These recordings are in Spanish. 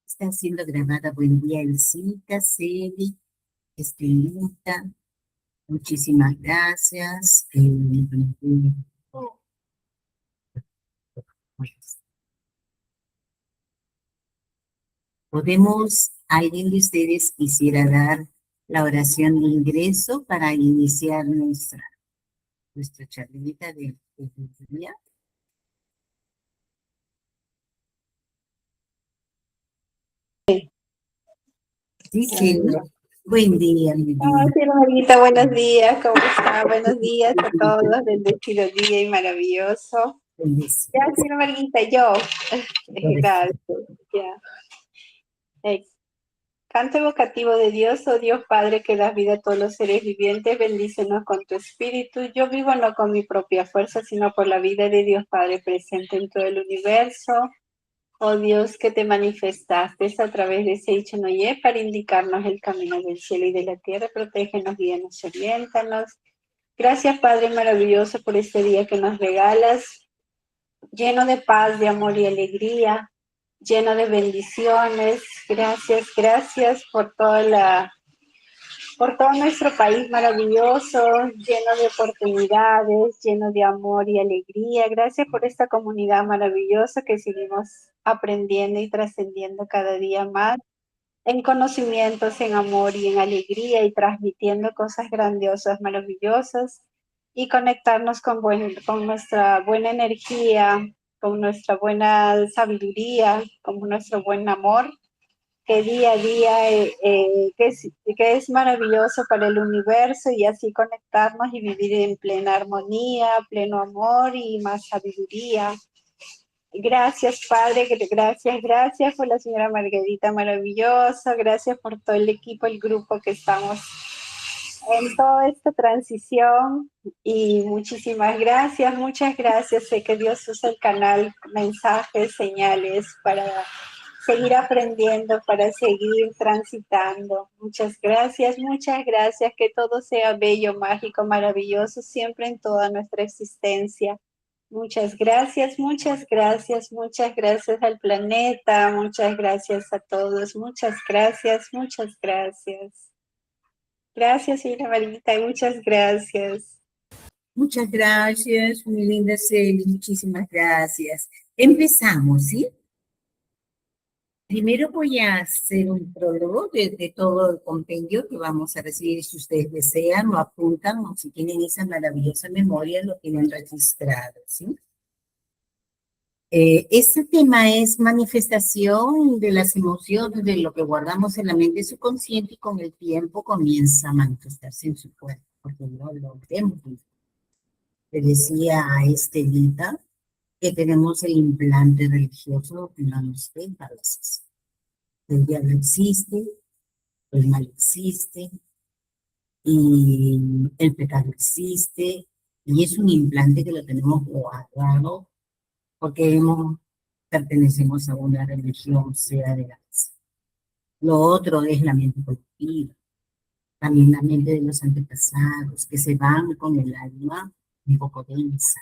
Está siendo grabada. Buen día, Elcita, Celi, Estelita. Muchísimas gracias. ¿Alguien de ustedes quisiera dar la oración de ingreso para iniciar nuestra charlita de día? Sí, sí. Buen día, mi vida. Margarita, buenos días, ¿cómo está? Buenos días a todos, bendecido día y maravilloso. Ya, señora Margarita, yo. Gracias. Ya. Canto evocativo de Dios, oh Dios Padre, que das vida a todos los seres vivientes, bendícenos con tu espíritu. Yo vivo no con mi propia fuerza, sino por la vida de Dios Padre presente en todo el universo. Oh Dios, que te manifestaste a través de Seicho Noye para indicarnos el camino del cielo y de la tierra. Protégenos, guíanos, oriéntanos. Gracias, Padre maravilloso, por este día que nos regalas, lleno de paz, de amor y alegría, lleno de bendiciones. Gracias, gracias por por todo nuestro país maravilloso, lleno de oportunidades, lleno de amor y alegría. Gracias por esta comunidad maravillosa que seguimos aprendiendo y trascendiendo cada día más en conocimientos, en amor y en alegría, y transmitiendo cosas grandiosas, maravillosas, y conectarnos con nuestra buena energía, con nuestra buena sabiduría, con nuestro buen amor, que día a día que es maravilloso para el universo, y así conectarnos y vivir en plena armonía, pleno amor y más sabiduría. Gracias, Padre, gracias por la señora Margarita maravillosa, gracias por todo el equipo, el grupo que estamos en toda esta transición, y muchísimas gracias, muchas gracias. Sé que Dios usa el canal, mensajes, señales para seguir aprendiendo, para seguir transitando. Muchas gracias, que todo sea bello, mágico, maravilloso, siempre en toda nuestra existencia. Muchas gracias, muchas gracias al planeta, muchas gracias a todos, muchas gracias. Gracias, señora Margarita, y muchas gracias. Muchas gracias, mi linda Celi, muchísimas gracias. Empezamos, ¿sí? Primero voy a hacer un prólogo de todo el compendio que vamos a recibir. Si ustedes desean, lo apuntan, o si tienen esa maravillosa memoria, lo tienen registrado, ¿sí? Este tema es manifestación de las emociones, de lo que guardamos en la mente subconsciente, y con el tiempo comienza a manifestarse en su cuerpo, porque no lo vemos. Le decía a Estelita que tenemos el implante religioso que no nos deja a veces. El diablo existe, el mal existe, y el pecado existe, y es un implante que lo tenemos guardado porque pertenecemos a una religión, sea de la que sea. Lo otro es la mente colectiva, también la mente de los antepasados, que se van con el alma un poco densa,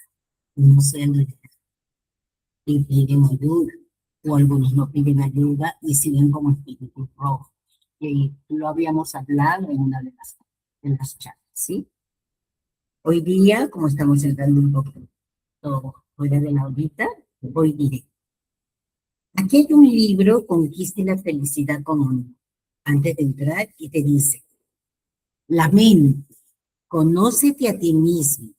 no se liberan y piden ayuda, o algunos no piden ayuda y siguen como espíritus rojos. Y lo habíamos hablado en una de las charlas, ¿sí? Hoy día, como estamos entrando un poco todo fuera de la órbita, hoy diré. Aquí hay un libro, Conquiste la felicidad común, antes de entrar, y te dice, la mente, conócete a ti mismo,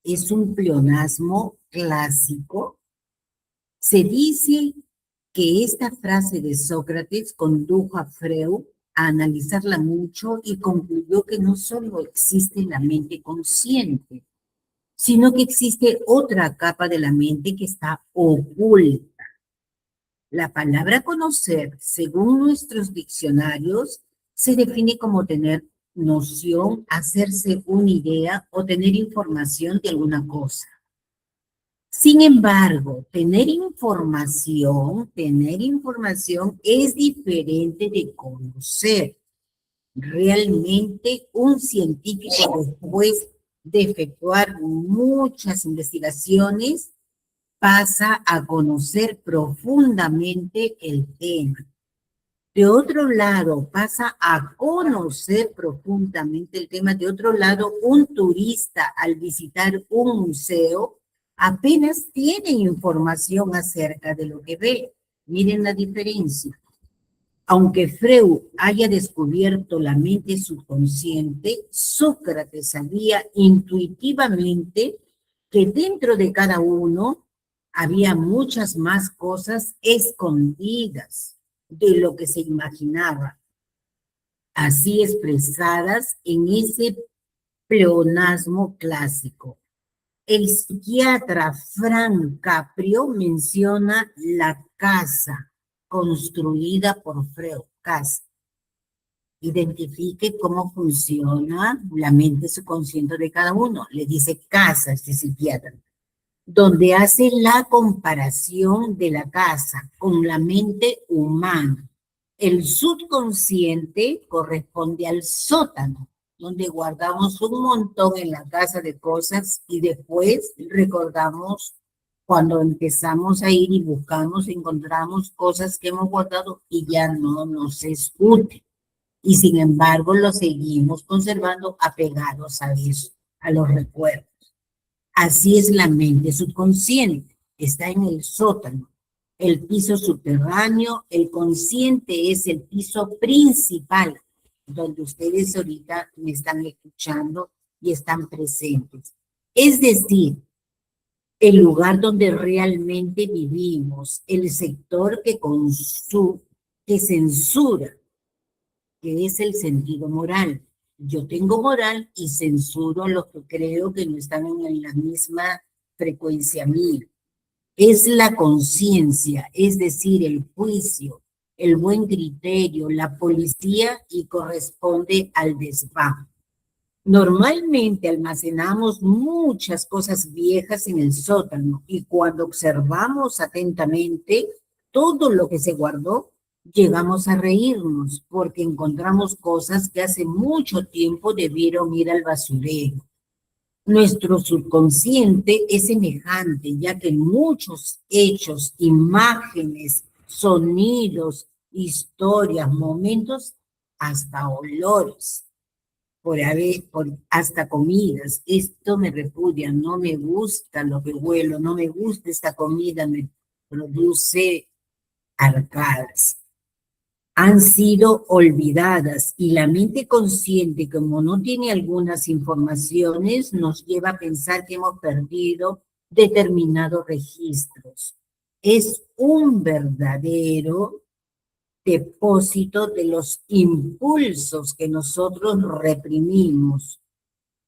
es un pleonasmo clásico. Se dice que esta frase de Sócrates condujo a Freud a analizarla mucho y concluyó que no solo existe la mente consciente, sino que existe otra capa de la mente que está oculta. La palabra conocer, según nuestros diccionarios, se define como tener noción, hacerse una idea o tener información de alguna cosa. Sin embargo, tener información es diferente de conocer. Realmente, un científico, después de efectuar muchas investigaciones, pasa a conocer profundamente el tema. De otro lado, pasa a conocer profundamente el tema. De otro lado, un turista al visitar un museo apenas tiene información acerca de lo que ve. Miren la diferencia. Aunque Freud haya descubierto la mente subconsciente, Sócrates sabía intuitivamente que dentro de cada uno había muchas más cosas escondidas de lo que se imaginaba, así expresadas en ese pleonasmo clásico. El psiquiatra Frank Caprio menciona la casa construida por Freud, casa. Identifique cómo funciona la mente subconsciente de cada uno. Le dice casa este psiquiatra, donde hace la comparación de la casa con la mente humana. El subconsciente corresponde al sótano, donde guardamos un montón en la casa de cosas y después recordamos cuando empezamos a ir y buscamos, encontramos cosas que hemos guardado y ya no nos es útil. Y sin embargo lo seguimos conservando apegados a eso, a los recuerdos. Así es la mente subconsciente, está en el sótano, el piso subterráneo, el consciente es el piso principal, donde ustedes ahorita me están escuchando y están presentes. Es decir, el lugar donde realmente vivimos, el sector que censura, que es el sentido moral. Yo tengo moral y censuro a los que creo que no están en la misma frecuencia mía. Es la conciencia, es decir, el juicio, el buen criterio, la policía y corresponde al desván. Normalmente almacenamos muchas cosas viejas en el sótano y cuando observamos atentamente todo lo que se guardó, llegamos a reírnos porque encontramos cosas que hace mucho tiempo debieron ir al basurero. Nuestro subconsciente es semejante, ya que muchos hechos, imágenes, sonidos, historias, momentos, hasta olores, hasta comidas. Esto me repudia, no me gusta lo que huelo, no me gusta esta comida, me produce arcadas. Han sido olvidadas y la mente consciente, como no tiene algunas informaciones, nos lleva a pensar que hemos perdido determinados registros. Es un verdadero depósito de los impulsos que nosotros reprimimos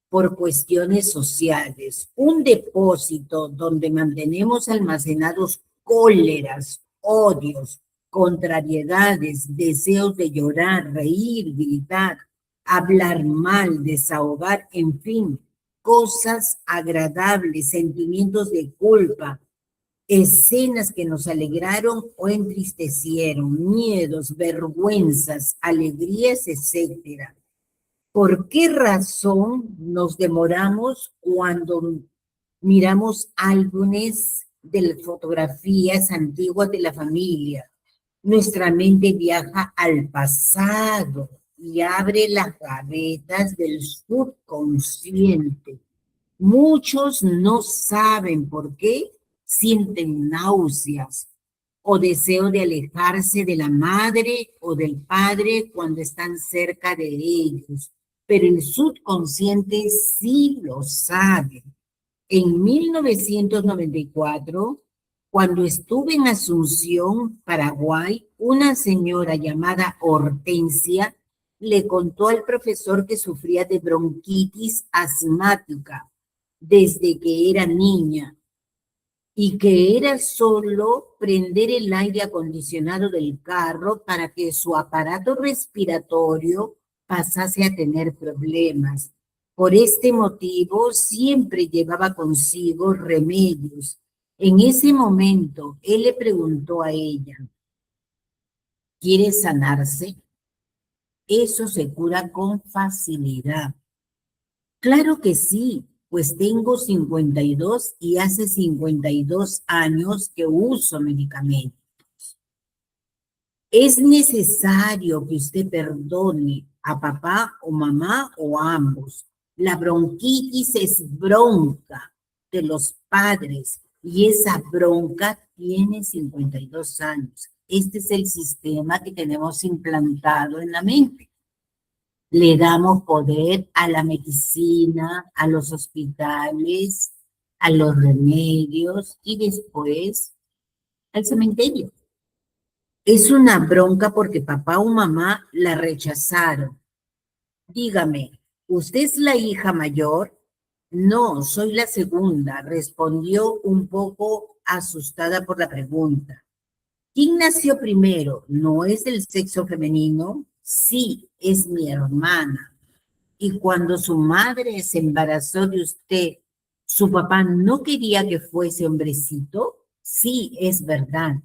por cuestiones sociales, un depósito donde mantenemos almacenados cóleras, odios, contrariedades, deseos de llorar, reír, gritar, hablar mal, desahogar, en fin, cosas agradables, sentimientos de culpa, escenas que nos alegraron o entristecieron, miedos, vergüenzas, alegrías, etcétera. ¿Por qué razón nos demoramos cuando miramos álbumes de fotografías antiguas de la familia? Nuestra mente viaja al pasado y abre las gavetas del subconsciente. Muchos no saben por qué sienten náuseas o deseo de alejarse de la madre o del padre cuando están cerca de ellos, pero el subconsciente sí lo sabe. En 1994, cuando estuve en Asunción, Paraguay, una señora llamada Hortensia le contó al profesor que sufría de bronquitis asmática desde que era niña y que era solo prender el aire acondicionado del carro para que su aparato respiratorio pasase a tener problemas. Por este motivo, siempre llevaba consigo remedios. En ese momento, él le preguntó a ella, ¿quiere sanarse? Eso se cura con facilidad. Claro que sí, pues tengo 52 y hace 52 años que uso medicamentos. Es necesario que usted perdone a papá o mamá o a ambos. La bronquitis es bronca de los padres y esa bronca tiene 52 años. Este es el sistema que tenemos implantado en la mente. Le damos poder a la medicina, a los hospitales, a los remedios y después al cementerio. Es una bronca porque papá o mamá la rechazaron. Dígame, ¿usted es la hija mayor? No, soy la segunda, respondió un poco asustada por la pregunta. ¿Quién nació primero? ¿No es del sexo femenino? Sí, es mi hermana. Y cuando su madre se embarazó de usted, ¿su papá no quería que fuese hombrecito? Sí, es verdad.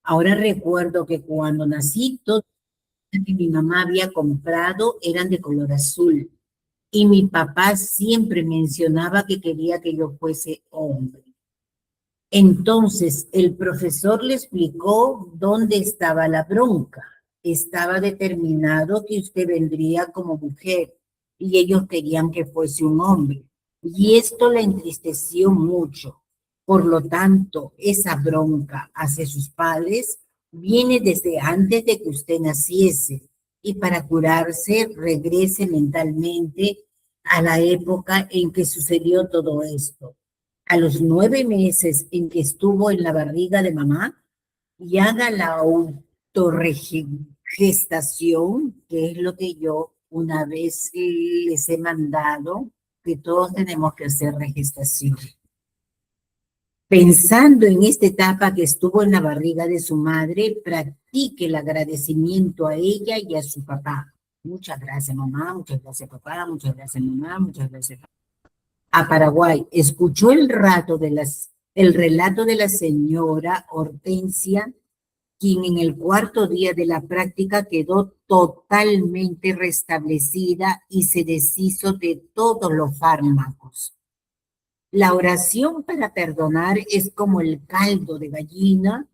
Ahora recuerdo que cuando nací, todas las que mi mamá había comprado eran de color azul. Y mi papá siempre mencionaba que quería que yo fuese hombre. Entonces, el profesor le explicó dónde estaba la bronca. Estaba determinado que usted vendría como mujer y ellos querían que fuese un hombre. Y esto le entristeció mucho. Por lo tanto, esa bronca hacia sus padres viene desde antes de que usted naciese. Y para curarse, regrese mentalmente a la época en que sucedió todo esto a los 9 meses en que estuvo en la barriga de mamá y haga la autorregestación, que es lo que yo una vez les he mandado, que todos tenemos que hacer regestación. Pensando en esta etapa que estuvo en la barriga de su madre, practique el agradecimiento a ella y a su papá. Muchas gracias, mamá, muchas gracias, papá, muchas gracias, mamá, muchas gracias, papá. A Paraguay. Escuchó el relato de la señora Hortensia, quien en el cuarto día de la práctica quedó totalmente restablecida y se deshizo de todos los fármacos. La oración para perdonar es como el caldo de gallina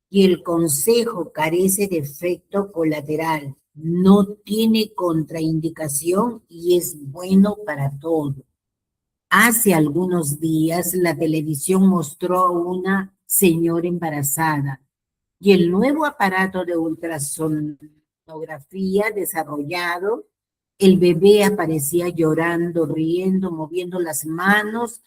y el consejo carece de efecto colateral. No tiene contraindicación y es bueno para todo. Hace algunos días la televisión mostró a una señora embarazada y el nuevo aparato de ultrasonografía desarrollado, el bebé aparecía llorando, riendo, moviendo las manos,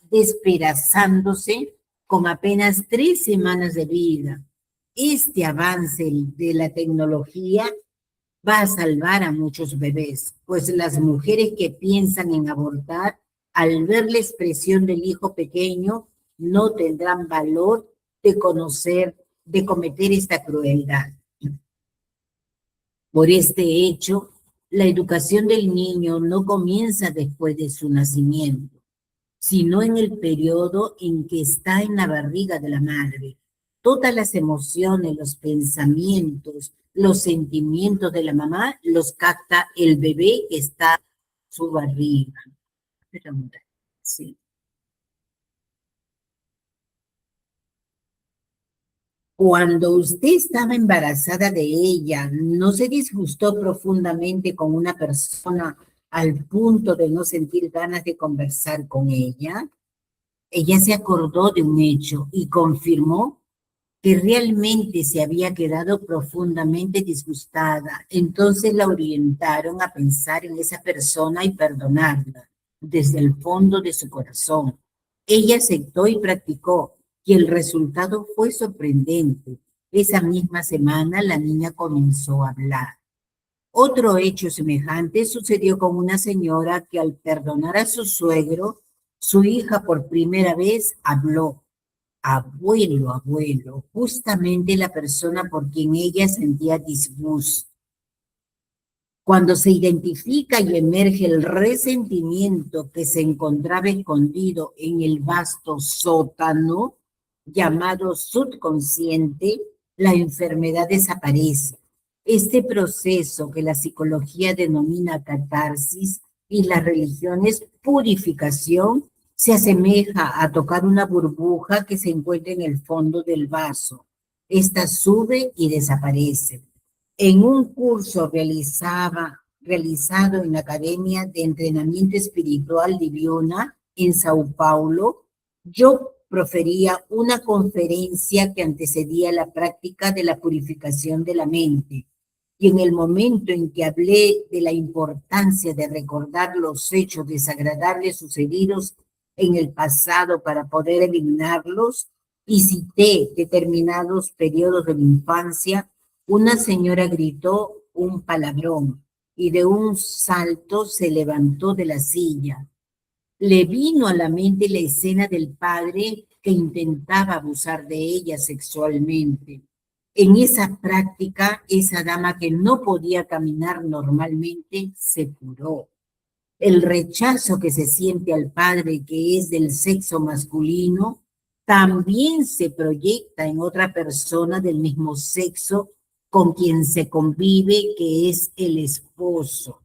despedazándose con apenas 3 semanas de vida. Este avance de la tecnología va a salvar a muchos bebés, pues las mujeres que piensan en abortar, al ver la expresión del hijo pequeño, no tendrán valor de cometer esta crueldad. Por este hecho, la educación del niño no comienza después de su nacimiento, sino en el periodo en que está en la barriga de la madre. Todas las emociones, los pensamientos, los sentimientos de la mamá los capta el bebé que está en su barriga. Sí. Cuando usted estaba embarazada de ella, ¿no se disgustó profundamente con una persona al punto de no sentir ganas de conversar con ella? Ella se acordó de un hecho y confirmó que realmente se había quedado profundamente disgustada. Entonces la orientaron a pensar en esa persona y perdonarla desde el fondo de su corazón. Ella aceptó y practicó, y el resultado fue sorprendente. Esa misma semana la niña comenzó a hablar. Otro hecho semejante sucedió con una señora que al perdonar a su suegro, su hija por primera vez habló. Abuelo, abuelo, justamente la persona por quien ella sentía disgusto. Cuando se identifica y emerge el resentimiento que se encontraba escondido en el vasto sótano llamado subconsciente, la enfermedad desaparece. Este proceso que la psicología denomina catarsis y las religiones purificación se asemeja a tocar una burbuja que se encuentra en el fondo del vaso. Esta sube y desaparece. En un curso realizado en la Academia de Entrenamiento Espiritual Liviana en Sao Paulo, yo profería una conferencia que antecedía la práctica de la purificación de la mente. Y en el momento en que hablé de la importancia de recordar los hechos desagradables sucedidos en el pasado para poder eliminarlos, y cité determinados periodos de la infancia, una señora gritó un palabrón y de un salto se levantó de la silla. Le vino a la mente la escena del padre que intentaba abusar de ella sexualmente. En esa práctica, esa dama que no podía caminar normalmente se curó. El rechazo que se siente al padre que es del sexo masculino también se proyecta en otra persona del mismo sexo con quien se convive, que es el esposo.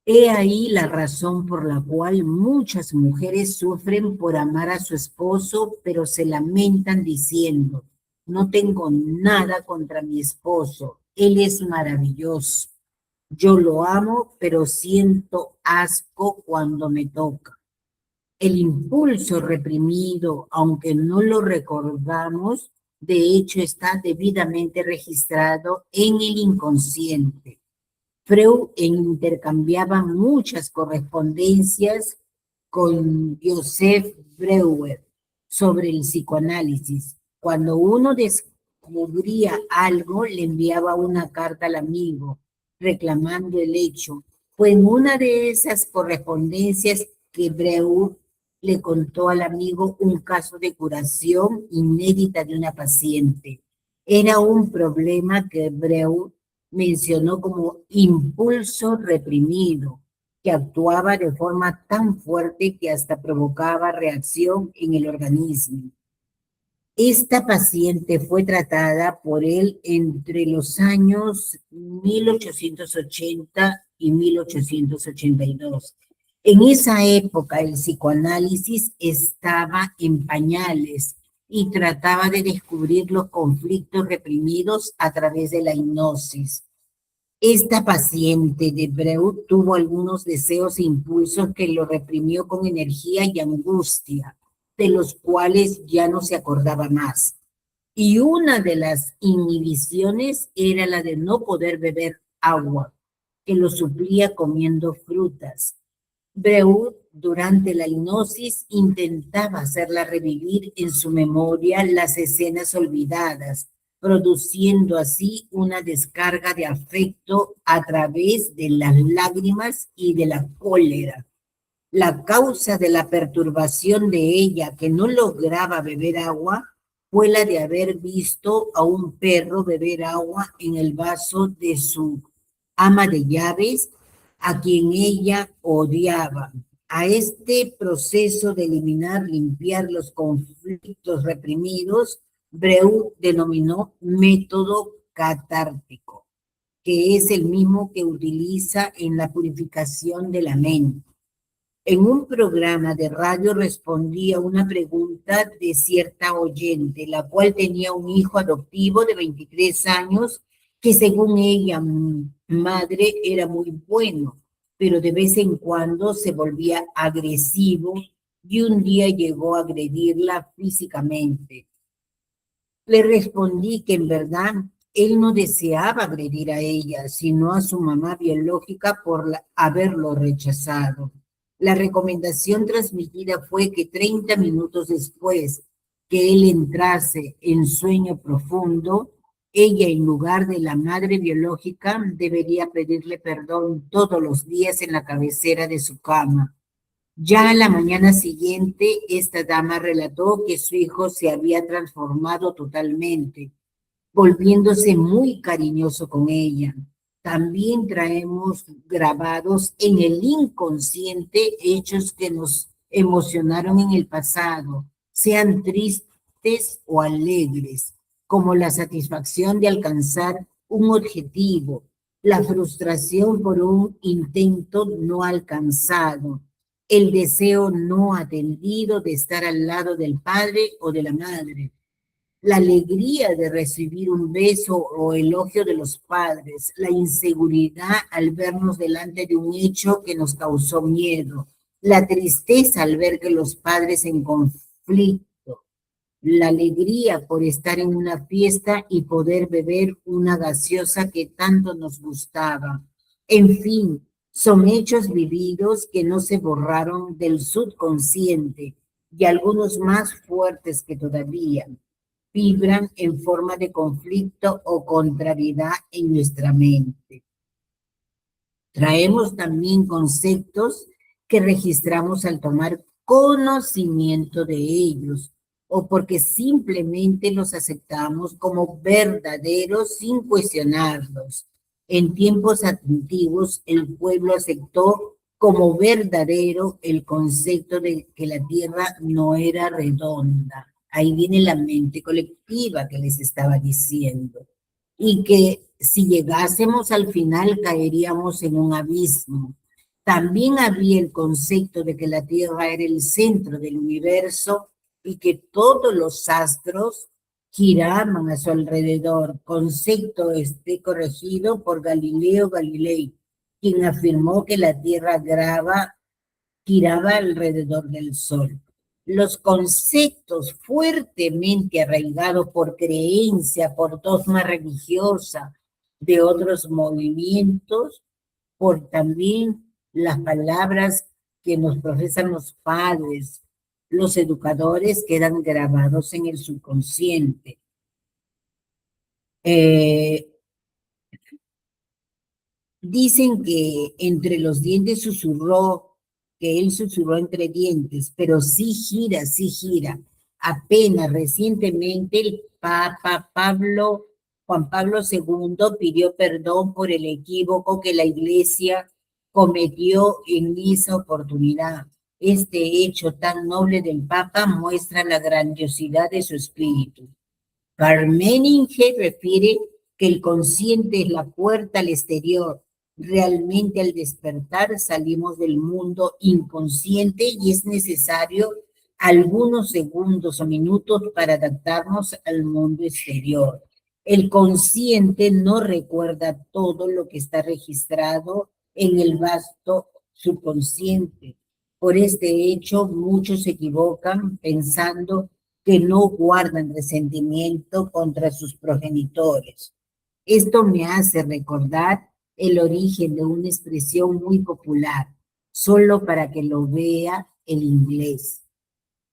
He ahí la razón por la cual muchas mujeres sufren por amar a su esposo, pero se lamentan diciendo, no tengo nada contra mi esposo, él es maravilloso. Yo lo amo, pero siento asco cuando me toca. El impulso reprimido, aunque no lo recordamos, de hecho está debidamente registrado en el inconsciente. Freud intercambiaba muchas correspondencias con Joseph Breuer sobre el psicoanálisis. Cuando uno descubría algo, le enviaba una carta al amigo reclamando el hecho. Fue en una de esas correspondencias que Breuer le contó al amigo un caso de curación inédita de una paciente. Era un problema que Breuer mencionó como impulso reprimido, que actuaba de forma tan fuerte que hasta provocaba reacción en el organismo. Esta paciente fue tratada por él entre los años 1880 y 1882. En esa época el psicoanálisis estaba en pañales y trataba de descubrir los conflictos reprimidos a través de la hipnosis. Esta paciente de Breuer tuvo algunos deseos e impulsos que lo reprimió con energía y angustia, de los cuales ya no se acordaba más. Y una de las inhibiciones era la de no poder beber agua, que lo suplía comiendo frutas. Breuer, durante la hipnosis, intentaba hacerla revivir en su memoria las escenas olvidadas, produciendo así una descarga de afecto a través de las lágrimas y de la cólera. La causa de la perturbación de ella, que no lograba beber agua, fue la de haber visto a un perro beber agua en el vaso de su ama de llaves, a quien ella odiaba. A este proceso de eliminar, limpiar los conflictos reprimidos, Breuer denominó método catártico, que es el mismo que utiliza en la purificación de la mente. En un programa de radio respondí a una pregunta de cierta oyente, la cual tenía un hijo adoptivo de 23 años que según ella, madre, era muy bueno, pero de vez en cuando se volvía agresivo y un día llegó a agredirla físicamente. Le respondí que en verdad él no deseaba agredir a ella, sino a su mamá biológica por haberlo rechazado. La recomendación transmitida fue que 30 minutos después que él entrase en sueño profundo, ella, en lugar de la madre biológica, debería pedirle perdón todos los días en la cabecera de su cama. Ya a la mañana siguiente, esta dama relató que su hijo se había transformado totalmente, volviéndose muy cariñoso con ella. También traemos grabados en el inconsciente hechos que nos emocionaron en el pasado, sean tristes o alegres, como la satisfacción de alcanzar un objetivo, la frustración por un intento no alcanzado, el deseo no atendido de estar al lado del padre o de la madre. la alegría de recibir un beso o elogio de los padres, la inseguridad al vernos delante de un hecho que nos causó miedo, la tristeza al ver que los padres en conflicto, la alegría por estar en una fiesta y poder beber una gaseosa que tanto nos gustaba. En fin, son hechos vividos que no se borraron del subconsciente y algunos más fuertes que todavía vibran en forma de conflicto o contrariedad en nuestra mente. Traemos también conceptos que registramos al tomar conocimiento de ellos o porque simplemente los aceptamos como verdaderos sin cuestionarlos. En tiempos antiguos, el pueblo aceptó como verdadero el concepto de que la tierra no era redonda. Ahí viene la mente colectiva que les estaba diciendo. Y que si llegásemos al final caeríamos en un abismo. También había el concepto de que la Tierra era el centro del universo y que todos los astros giraban a su alrededor, concepto corregido por Galileo Galilei, quien afirmó que la Tierra giraba alrededor del Sol. Los conceptos fuertemente arraigados por creencia, por dogma religiosa de otros movimientos, por también las palabras que nos profesan los padres, los educadores, quedan grabados en el subconsciente. Dicen que entre los dientes susurró, que él susurró entre dientes, pero sí gira, sí gira. Apenas recientemente el Papa Juan Pablo II pidió perdón por el equívoco que la Iglesia cometió en esa oportunidad. Este hecho tan noble del Papa muestra la grandiosidad de su espíritu. Parménides refiere que el consciente es la puerta al exterior. Realmente al despertar salimos del mundo inconsciente y es necesario algunos segundos o minutos para adaptarnos al mundo exterior. El consciente no recuerda todo lo que está registrado en el vasto subconsciente. Por este hecho, muchos se equivocan pensando que no guardan resentimiento contra sus progenitores. Esto me hace recordar el origen de una expresión muy popular, solo para que lo vea el inglés.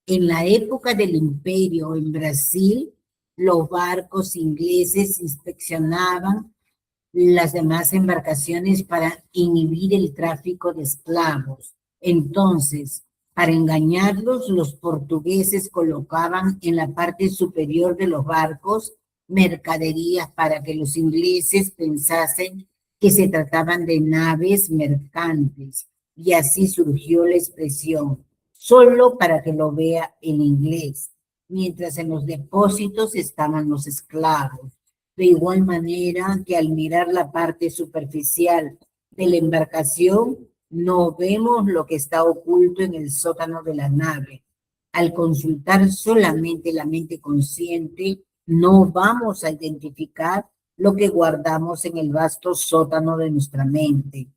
En la época del imperio en Brasil, los barcos ingleses inspeccionaban las demás embarcaciones para inhibir el tráfico de esclavos. Entonces, para engañarlos, los portugueses colocaban en la parte superior de los barcos mercaderías para que los ingleses pensasen que se trataban de naves mercantes. Y así surgió la expresión, solo para que lo vea en inglés, mientras en los depósitos estaban los esclavos. De igual manera que al mirar la parte superficial de la embarcación, no vemos lo que está oculto en el sótano de la nave. Al consultar solamente la mente consciente, no vamos a identificar lo que guardamos en el vasto sótano de nuestra mente.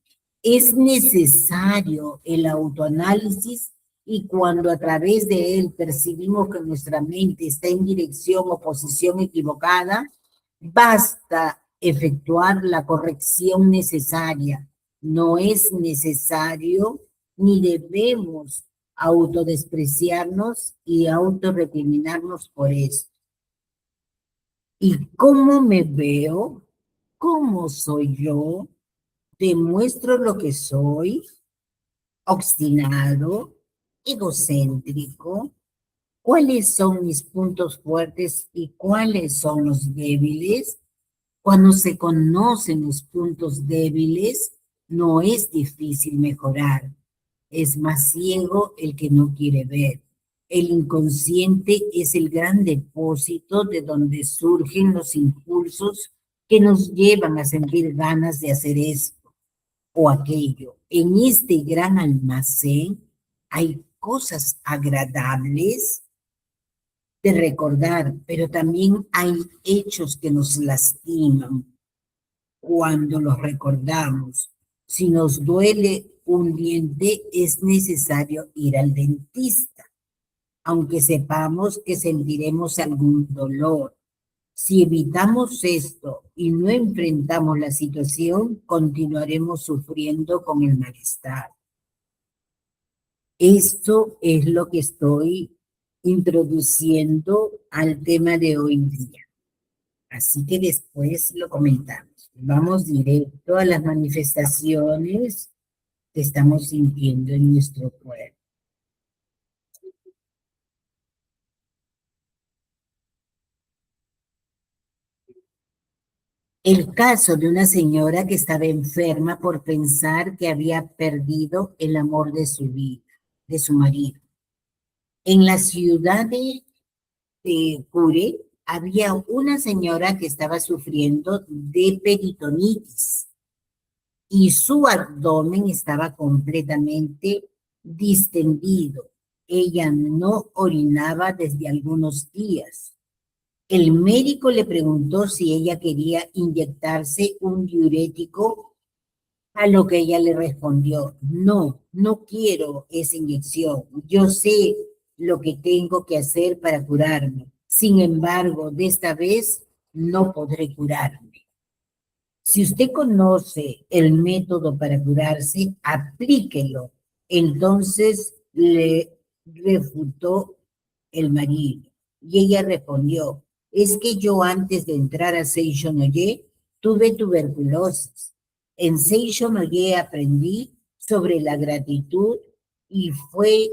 Es necesario el autoanálisis y cuando a través de él percibimos que nuestra mente está en dirección o posición equivocada, basta efectuar la corrección necesaria. No es necesario ni debemos autodespreciarnos y autorrecriminarnos por eso. ¿Y cómo me veo? ¿Cómo soy yo? ¿Demuestro lo que soy? ¿Obstinado? ¿Egocéntrico? ¿Cuáles son mis puntos fuertes y cuáles son los débiles? Cuando se conocen los puntos débiles, no es difícil mejorar. Es más ciego el que no quiere ver. El inconsciente es el gran depósito de donde surgen los impulsos que nos llevan a sentir ganas de hacer esto o aquello. En este gran almacén hay cosas agradables de recordar, pero también hay hechos que nos lastiman cuando los recordamos. Si nos duele un diente, es necesario ir al dentista, aunque sepamos que sentiremos algún dolor. Si evitamos esto y no enfrentamos la situación, continuaremos sufriendo con el malestar. Esto es lo que estoy introduciendo al tema de hoy día. Así que después lo comentamos. Vamos directo a las manifestaciones que estamos sintiendo en nuestro cuerpo. El caso de una señora que estaba enferma por pensar que había perdido el amor de su vida, de su marido. En la ciudad de Cure había una señora que estaba sufriendo de peritonitis y su abdomen estaba completamente distendido. Ella no orinaba desde algunos días. El médico le preguntó si ella quería inyectarse un diurético, a lo que ella le respondió, no, no quiero esa inyección. Yo sé lo que tengo que hacer para curarme. Sin embargo, de esta vez no podré curarme. Si usted conoce el método para curarse, aplíquelo. Entonces le refutó el marido. Y ella respondió, es que yo antes de entrar a Seishonoye tuve tuberculosis. En Seishonoye aprendí sobre la gratitud y fue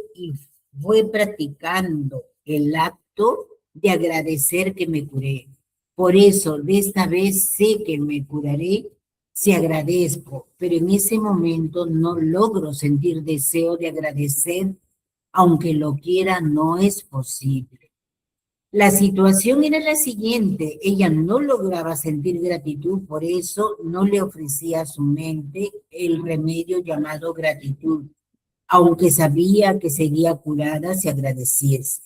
practicando el acto de agradecer que me curé. Por eso, de esta vez sé que me curaré si agradezco, pero en ese momento no logro sentir deseo de agradecer, aunque lo quiera, no es posible. La situación era la siguiente, ella no lograba sentir gratitud, por eso no le ofrecía a su mente el remedio llamado gratitud, aunque sabía que sería curada si agradeciese.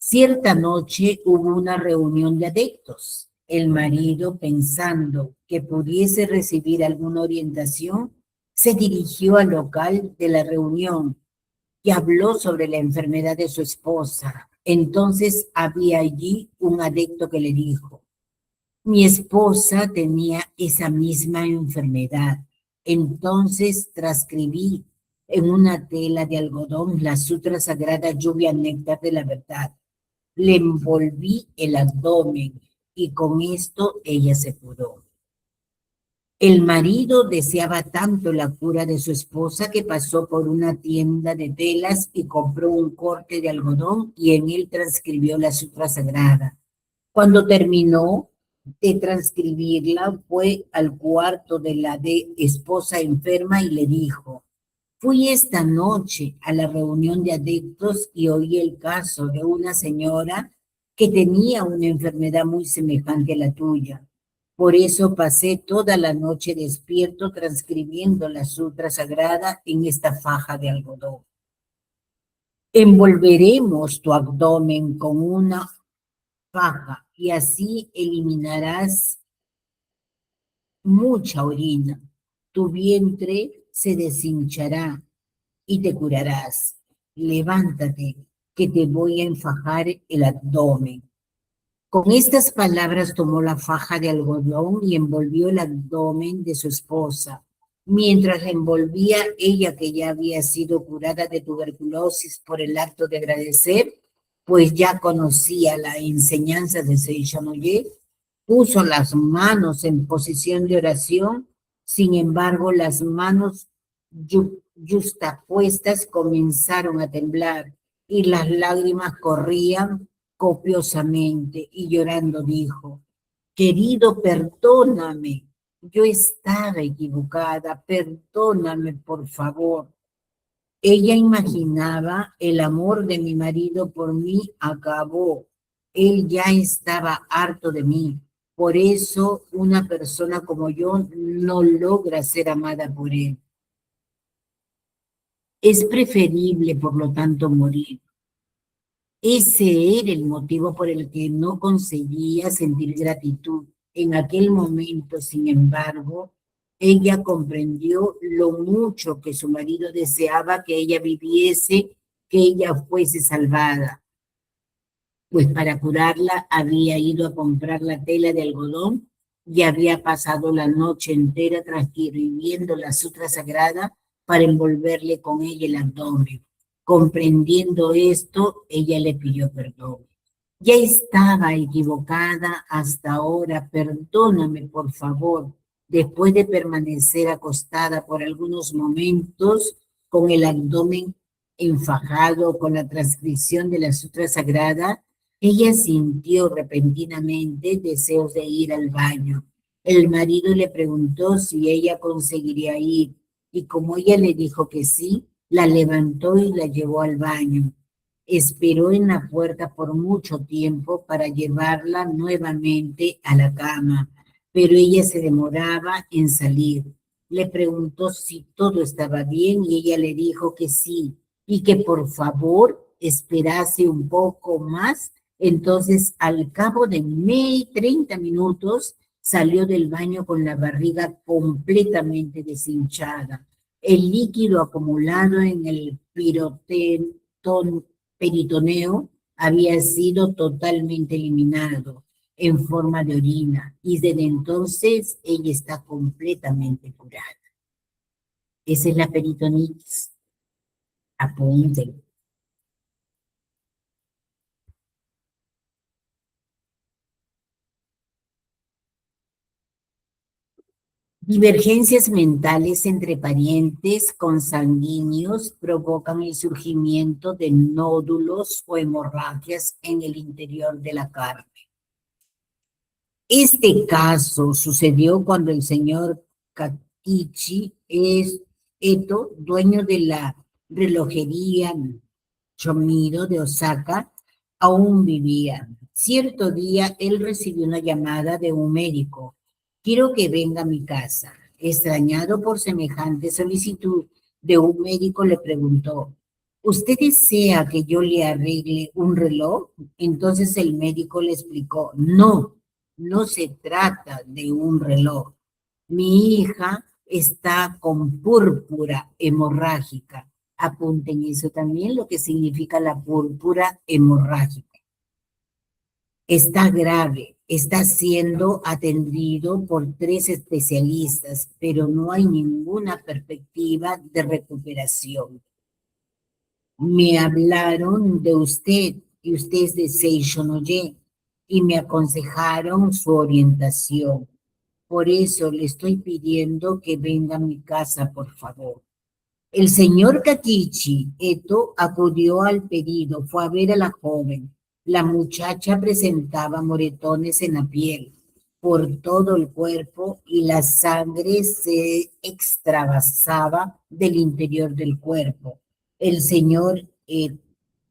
Cierta noche hubo una reunión de adeptos. El marido, pensando que pudiese recibir alguna orientación, se dirigió al local de la reunión y habló sobre la enfermedad de su esposa. Entonces había allí un adepto que le dijo, mi esposa tenía esa misma enfermedad. Entonces transcribí en una tela de algodón la sutra sagrada lluvia néctar de la verdad. Le envolví el abdomen y con esto ella se curó. El marido deseaba tanto la cura de su esposa que pasó por una tienda de telas y compró un corte de algodón y en él transcribió la sutra sagrada. Cuando terminó de transcribirla, fue al cuarto de la esposa enferma y le dijo, fui esta noche a la reunión de adeptos y oí el caso de una señora que tenía una enfermedad muy semejante a la tuya. Por eso pasé toda la noche despierto transcribiendo la sutra sagrada en esta faja de algodón. Envolveremos tu abdomen con una faja y así eliminarás mucha orina. Tu vientre se deshinchará y te curarás. Levántate, que te voy a enfajar el abdomen. Con estas palabras tomó la faja de algodón y envolvió el abdomen de su esposa. Mientras la envolvía, ella que ya había sido curada de tuberculosis por el acto de agradecer, pues ya conocía la enseñanza de Seishonoye, puso las manos en posición de oración. Sin embargo, las manos yuxtapuestas comenzaron a temblar y las lágrimas corrían copiosamente y llorando dijo, querido, perdóname, yo estaba equivocada, perdóname por favor. Ella imaginaba el amor de mi marido por mí acabó, él ya estaba harto de mí. Por eso una persona como yo no logra ser amada por él. Es preferible, por lo tanto, morir. Ese era el motivo por el que no conseguía sentir gratitud. En aquel momento, sin embargo, ella comprendió lo mucho que su marido deseaba que ella viviese, que ella fuese salvada, pues para curarla había ido a comprar la tela de algodón y había pasado la noche entera transcribiendo la sutra sagrada para envolverle con ella el abdomen. Comprendiendo esto, ella le pidió perdón. Ya estaba equivocada hasta ahora, perdóname por favor. Después de permanecer acostada por algunos momentos con el abdomen enfajado con la transcripción de la sutra sagrada, ella sintió repentinamente deseos de ir al baño. El marido le preguntó si ella conseguiría ir, y como ella le dijo que sí, la levantó y la llevó al baño. Esperó en la puerta por mucho tiempo para llevarla nuevamente a la cama, pero ella se demoraba en salir. Le preguntó si todo estaba bien y ella le dijo que sí y que por favor esperase un poco más. Entonces, al cabo de 30 minutos, salió del baño con la barriga completamente deshinchada. El líquido acumulado en el peritoneo había sido totalmente eliminado en forma de orina y desde entonces ella está completamente curada. Esa es la peritonitis. Apunten. Divergencias mentales entre parientes consanguíneos provocan el surgimiento de nódulos o hemorragias en el interior de la carne. Este caso sucedió cuando el señor Katichi Eto, dueño de la relojería Chomiro de Osaka, aún vivía. Cierto día él recibió una llamada de un médico. Quiero que venga a mi casa. Extrañado por semejante solicitud de un médico, le preguntó, ¿usted desea que yo le arregle un reloj? Entonces el médico le explicó, no, no se trata de un reloj. Mi hija está con púrpura hemorrágica. Apunten eso también, lo que significa la púrpura hemorrágica. Está grave, está siendo atendido por 3 especialistas, pero no hay ninguna perspectiva de recuperación. Me hablaron de usted y usted es de Seishonoye y me aconsejaron su orientación. Por eso le estoy pidiendo que venga a mi casa, por favor. El señor Katichi Eto acudió al pedido, fue a ver a la joven. La muchacha presentaba moretones en la piel, por todo el cuerpo y la sangre se extravasaba del interior del cuerpo. El señor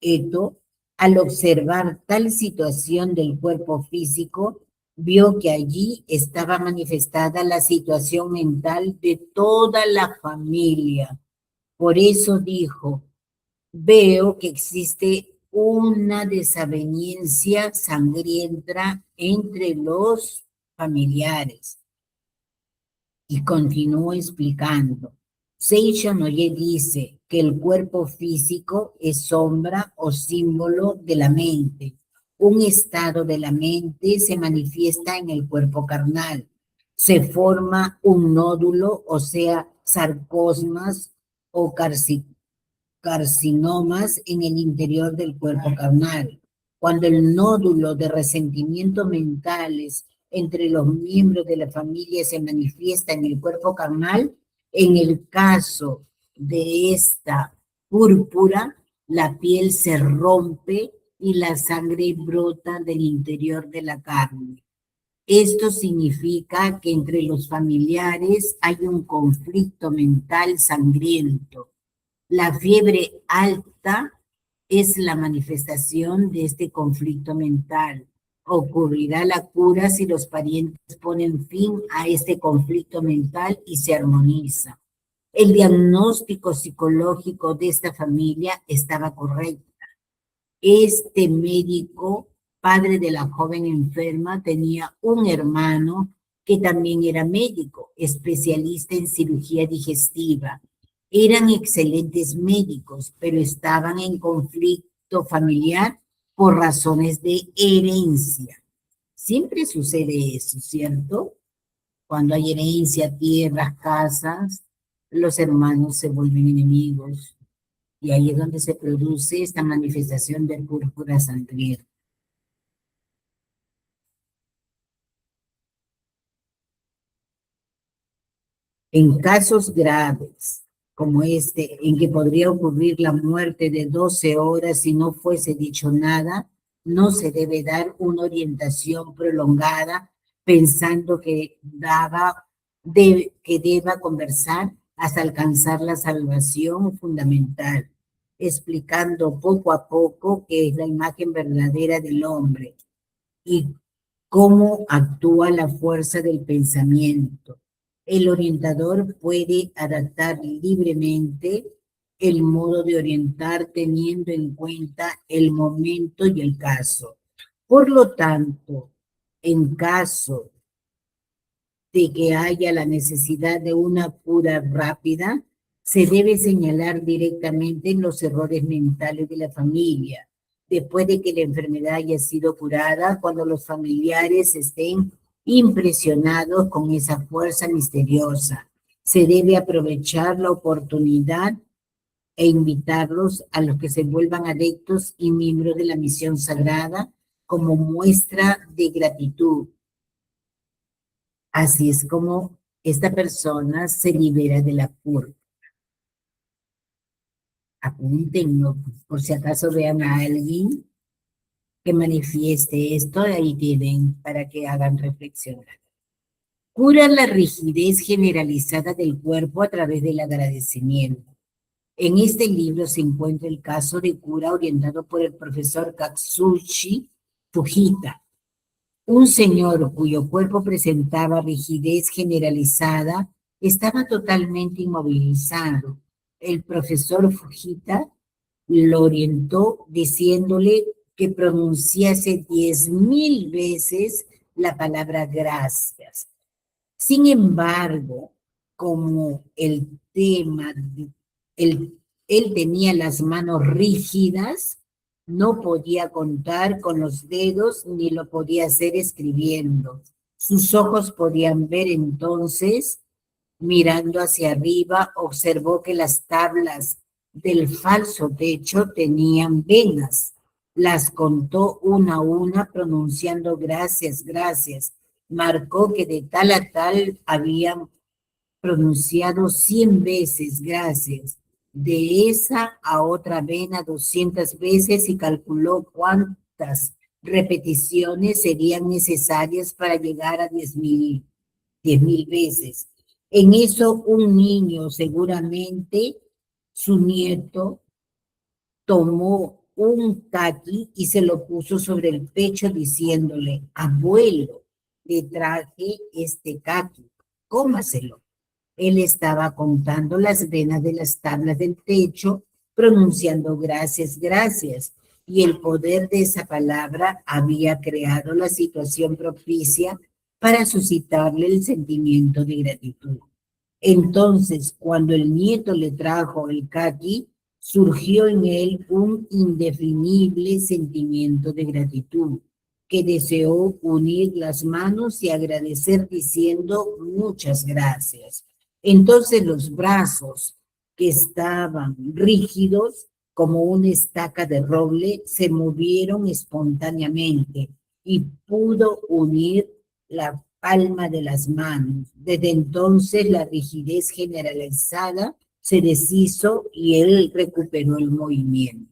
Eto, al observar tal situación del cuerpo físico, vio que allí estaba manifestada la situación mental de toda la familia. Por eso dijo, veo que existe una desaveniencia sangrienta entre los familiares. Y continuó explicando. Seicho Noye dice que el cuerpo físico es sombra o símbolo de la mente. Un estado de la mente se manifiesta en el cuerpo carnal. Se forma un nódulo, o sea, sarcosmas o carcinomas en el interior del cuerpo carnal. Cuando el nódulo de resentimientos mentales entre los miembros de la familia se manifiesta en el cuerpo carnal, en el caso de esta púrpura, la piel se rompe y la sangre brota del interior de la carne. Esto significa que entre los familiares hay un conflicto mental sangriento. La fiebre alta es la manifestación de este conflicto mental. Ocurrirá la cura si los parientes ponen fin a este conflicto mental y se armoniza. El diagnóstico psicológico de esta familia estaba correcto. Este médico, padre de la joven enferma, tenía un hermano que también era médico, especialista en cirugía digestiva. Eran excelentes médicos, pero estaban en conflicto familiar por razones de herencia. Siempre sucede eso, ¿cierto? Cuando hay herencia, tierras, casas, los hermanos se vuelven enemigos. Y ahí es donde se produce esta manifestación de púrpura sangrienta. En casos graves, como este, en que podría ocurrir la muerte de 12 horas si no fuese dicho nada, no se debe dar una orientación prolongada pensando que deba conversar hasta alcanzar la salvación fundamental, explicando poco a poco qué es la imagen verdadera del hombre y cómo actúa la fuerza del pensamiento. El orientador puede adaptar libremente el modo de orientar teniendo en cuenta el momento y el caso. Por lo tanto, en caso de que haya la necesidad de una cura rápida, se debe señalar directamente los errores mentales de la familia, después de que la enfermedad haya sido curada, cuando los familiares estén impresionados con esa fuerza misteriosa. Se debe aprovechar la oportunidad e invitarlos a los que se vuelvan adeptos y miembros de la misión sagrada como muestra de gratitud. Así es como esta persona se libera de la purga. Apúntenlo, por si acaso vean a alguien que manifieste esto, ahí tienen para que hagan reflexionar. Cura la rigidez generalizada del cuerpo a través del agradecimiento. En este libro se encuentra el caso de cura orientado por el profesor Katsushi Fujita, un señor cuyo cuerpo presentaba rigidez generalizada estaba totalmente inmovilizado. El profesor Fujita lo orientó diciéndole que pronunciase 10,000 veces la palabra gracias. Sin embargo, como él tenía las manos rígidas, no podía contar con los dedos ni lo podía hacer escribiendo. Sus ojos podían ver entonces, mirando hacia arriba, observó que las tablas del falso techo tenían venas. Las contó una a una pronunciando gracias, gracias. Marcó que de tal a tal habían pronunciado 100 veces gracias. De esa a otra vena 200 veces y calculó cuántas repeticiones serían necesarias para llegar a 10,000 veces. En eso un niño, seguramente su nieto, tomó un caqui y se lo puso sobre el pecho diciéndole, abuelo, le traje este caqui, cómaselo. Él estaba contando las venas de las tablas del techo, pronunciando gracias, gracias, y el poder de esa palabra había creado la situación propicia para suscitarle el sentimiento de gratitud. Entonces, cuando el nieto le trajo el caqui, surgió en él un indefinible sentimiento de gratitud, que deseó unir las manos y agradecer diciendo muchas gracias. Entonces los brazos que estaban rígidos como una estaca de roble se movieron espontáneamente y pudo unir la palma de las manos. Desde entonces la rigidez generalizada se deshizo y él recuperó el movimiento.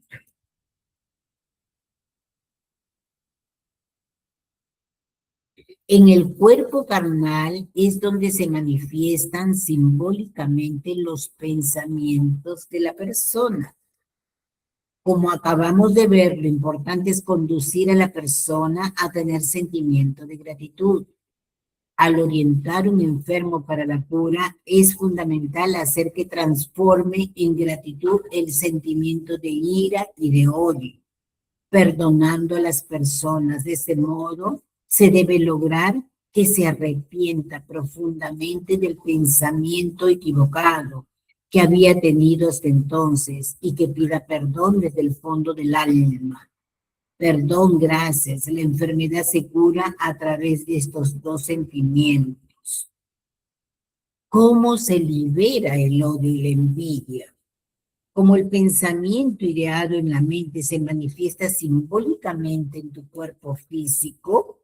En el cuerpo carnal es donde se manifiestan simbólicamente los pensamientos de la persona. Como acabamos de ver, lo importante es conducir a la persona a tener sentimiento de gratitud. Al orientar un enfermo para la cura, es fundamental hacer que transforme en gratitud el sentimiento de ira y de odio. perdonando a las personas. De ese modo, se debe lograr que se arrepienta profundamente del pensamiento equivocado que había tenido hasta entonces y que pida perdón desde el fondo del alma. Perdón, gracias. La enfermedad se cura a través de estos dos sentimientos. ¿Cómo se libera el odio y la envidia? Como el pensamiento ideado en la mente se manifiesta simbólicamente en tu cuerpo físico,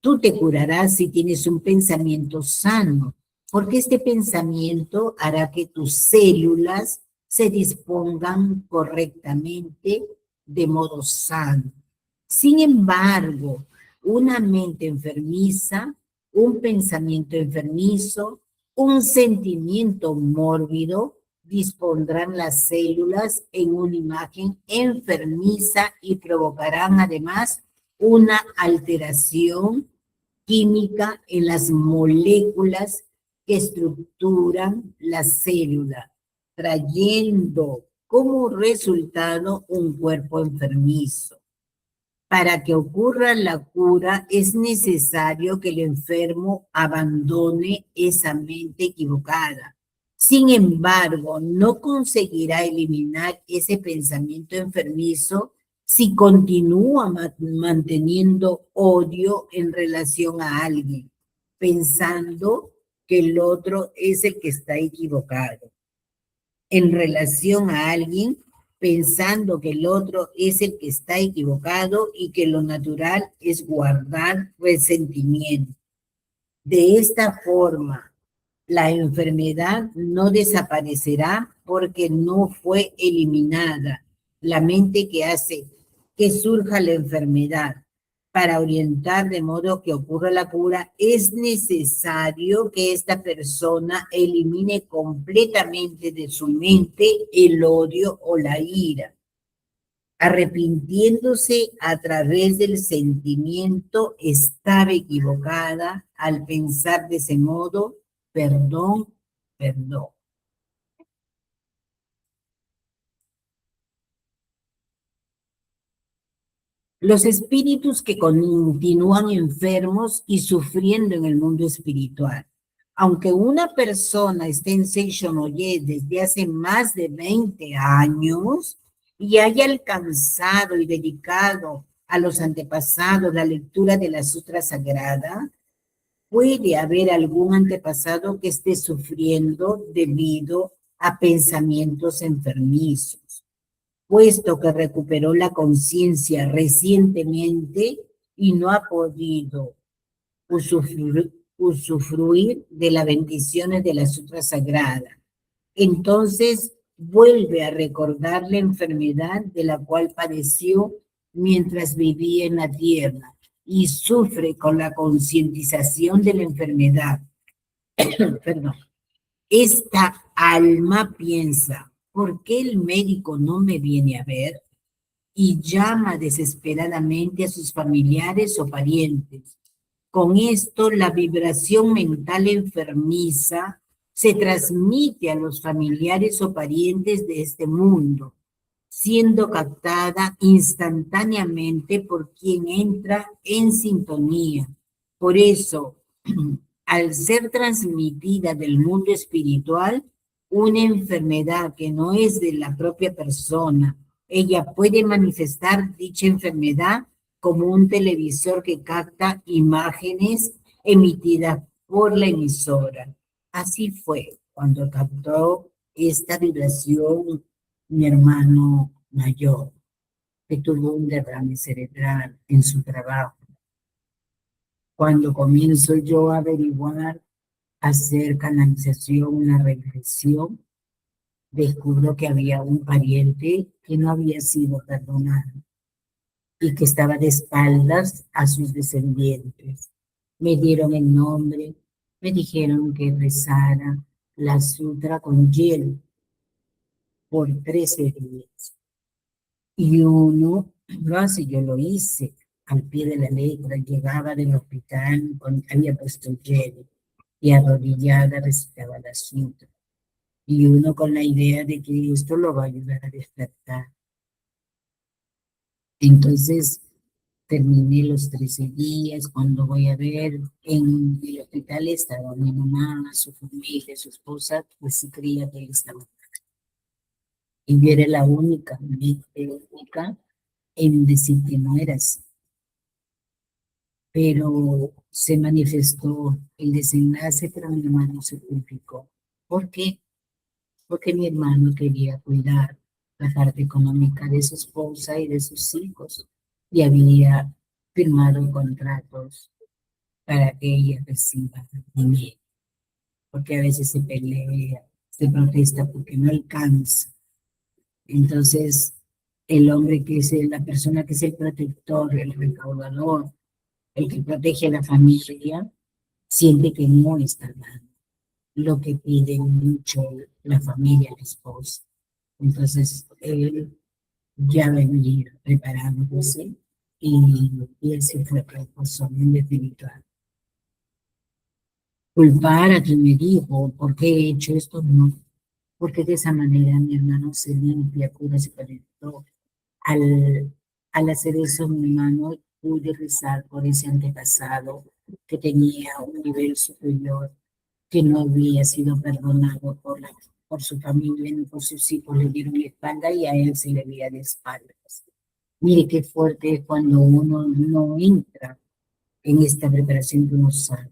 tú te curarás si tienes un pensamiento sano, porque este pensamiento hará que tus células se dispongan correctamente de modo sano. Sin embargo, una mente enfermiza, un pensamiento enfermizo, un sentimiento mórbido, dispondrán las células en una imagen enfermiza y provocarán además una alteración química en las moléculas que estructuran la célula, trayendo como resultado un cuerpo enfermizo. Para que ocurra la cura es necesario que el enfermo abandone esa mente equivocada. Sin embargo, no conseguirá eliminar ese pensamiento enfermizo si continúa manteniendo odio en relación a alguien, pensando que el otro es el que está equivocado. En relación a alguien, pensando que el otro es el que está equivocado y que lo natural es guardar resentimiento. De esta forma, la enfermedad no desaparecerá porque no fue eliminada. La mente que hace que surja la enfermedad para orientar de modo que ocurra la cura, es necesario que esta persona elimine completamente de su mente el odio o la ira, arrepintiéndose a través del sentimiento. Estaba equivocada al pensar de ese modo. Perdón, perdón. Los espíritus que continúan enfermos y sufriendo en el mundo espiritual. Aunque una persona esté en Seishon Oye desde hace más de 20 años y haya alcanzado y dedicado a los antepasados la lectura de la Sutra Sagrada, puede haber algún antepasado que esté sufriendo debido a pensamientos enfermizos. Puesto que recuperó la conciencia recientemente y no ha podido usufruir de las bendiciones de la Sutra Sagrada. Entonces vuelve a recordar la enfermedad de la cual padeció mientras vivía en la tierra y sufre con la concientización de la enfermedad. Perdón. Esta alma piensa, ¿por qué el médico no me viene a ver? Y llama desesperadamente a sus familiares o parientes. Con esto, la vibración mental enfermiza se transmite a los familiares o parientes de este mundo, siendo captada instantáneamente por quien entra en sintonía. Por eso, al ser transmitida del mundo espiritual, una enfermedad que no es de la propia persona, ella puede manifestar dicha enfermedad como un televisor que capta imágenes emitidas por la emisora. Así fue cuando captó esta vibración mi hermano mayor, que tuvo un derrame cerebral en su trabajo. Cuando comienzo yo a averiguar, hacer canalización, una regresión, descubro que había un pariente que no había sido perdonado y que estaba de espaldas a sus descendientes. Me dieron el nombre, me dijeron que rezara la sutra con hielo por 13 días. Y uno lo hace, yo lo hice al pie de la letra, llegaba del hospital, había puesto hielo y arrodillada recitaba la sutra. Y uno con la idea de que esto lo va a ayudar a despertar. Entonces, terminé los 13 días, cuando voy a ver, en el hospital estaba mi mamá, su familia, su esposa, pues sí creía que él estaba. Y yo era la única, única en decir que no era así. Pero se manifestó el desenlace, pero mi hermano se complicó. ¿Por qué? Porque mi hermano quería cuidar la parte económica de su esposa y de sus hijos y había firmado contratos para que ella reciba dinero, porque a veces se pelea, se protesta porque no alcanza. Entonces, el hombre que es la persona que es el protector, el recaudador, el que protege a la familia, siente que no está dando lo que pide mucho la familia, la esposa. Entonces, él ya venía preparándose y ese fue el responsable en definitiva. Culpar a quien me dijo, ¿por qué he hecho esto? No, porque de esa manera mi hermano se limpia, cura, se conectó. Al hacer eso, mi hermano pude rezar por ese antepasado que tenía un nivel superior, que no había sido perdonado por su familia ni por sus hijos, le dieron la espalda y a él se le veía de espaldas. Mire qué fuerte es cuando uno no entra en esta preparación que uno sabe,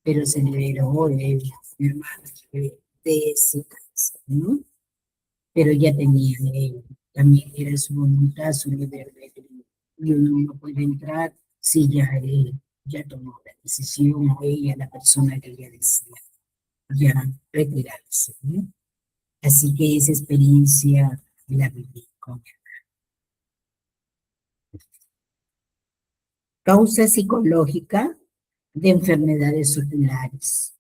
pero se liberó él, mi hermano, de ese cáncer, ¿no? Pero ya tenía él, también era su voluntad, su libre albedrío, y uno no puede entrar si ya él ya tomó la decisión, o ella, la persona que ella decía, ya retirarse, ¿no? Así que esa experiencia la viví con él. Causa psicológica de enfermedades oculares.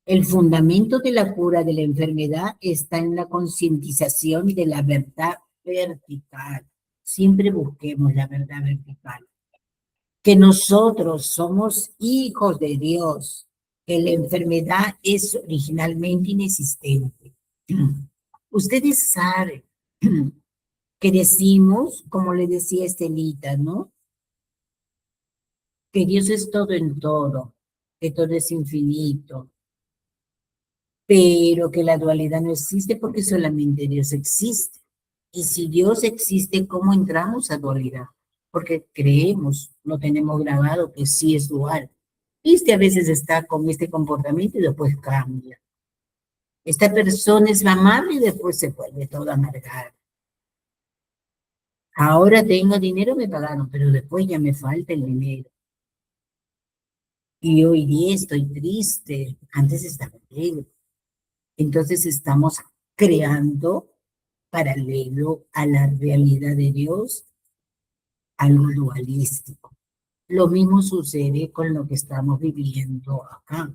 El fundamento de la cura de la enfermedad está en la concientización de la verdad vertical. Siempre busquemos la verdad vertical. Que nosotros somos hijos de Dios, que la enfermedad es originalmente inexistente. Ustedes saben que decimos, como le decía Estelita, ¿no? Que Dios es todo en todo, que todo es infinito, pero que la dualidad no existe porque solamente Dios existe. Y si Dios existe, ¿cómo entramos a dualidad? Porque creemos, lo tenemos grabado que sí es dual. Este a veces está con este comportamiento y después cambia. Esta persona es amable y después se vuelve toda amargada. Ahora tengo dinero, me pagaron, pero después ya me falta el dinero. Y hoy día estoy triste, antes estaba alegre. Entonces estamos creando paralelo a la realidad de Dios, algo dualístico. Lo mismo sucede con lo que estamos viviendo acá.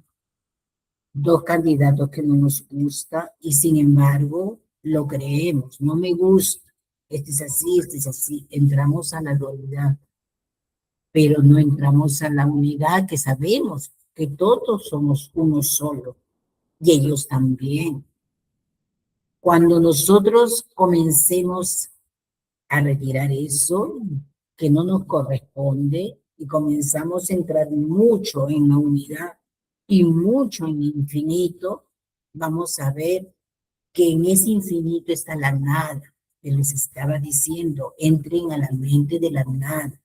Dos candidatos que no nos gusta y sin embargo lo creemos. No me gusta, este es así. Entramos a la dualidad, pero no entramos a la unidad que sabemos que todos somos uno solo y ellos también. Cuando nosotros comencemos a retirar eso que no nos corresponde y comenzamos a entrar mucho en la unidad y mucho en el infinito, vamos a ver que en ese infinito está la nada, que les estaba diciendo, entren a la mente de la nada.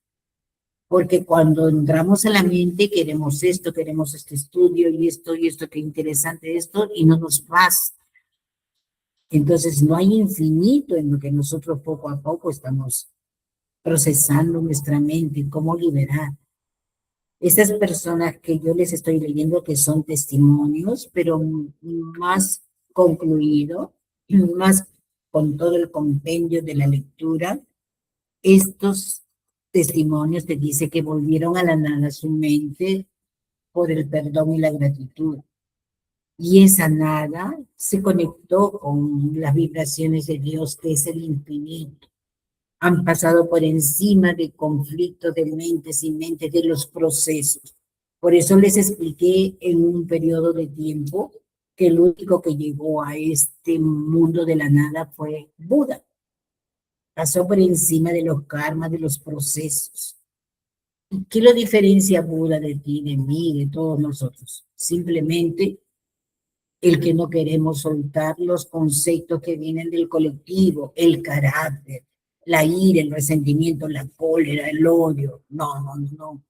Porque cuando entramos a la mente queremos esto, queremos este estudio y esto, qué interesante esto, y no nos pasa. Entonces no hay infinito en lo que nosotros poco a poco estamos procesando nuestra mente, cómo liberar. Estas personas que yo les estoy leyendo que son testimonios, pero más concluido, más con todo el compendio de la lectura, estos testimonios te dice que volvieron a la nada su mente por el perdón y la gratitud. Y esa nada se conectó con las vibraciones de Dios, que es el infinito. Han pasado por encima de conflictos de mentes y mentes, de los procesos. Por eso les expliqué en un periodo de tiempo que el único que llegó a este mundo de la nada fue Buda. pasó por encima de los karmas, de los procesos. ¿Y qué lo diferencia Buda de ti, de mí, de todos nosotros? Simplemente el que no queremos soltar los conceptos que vienen del colectivo, el carácter, la ira, el resentimiento, la cólera, el odio. No, no, no.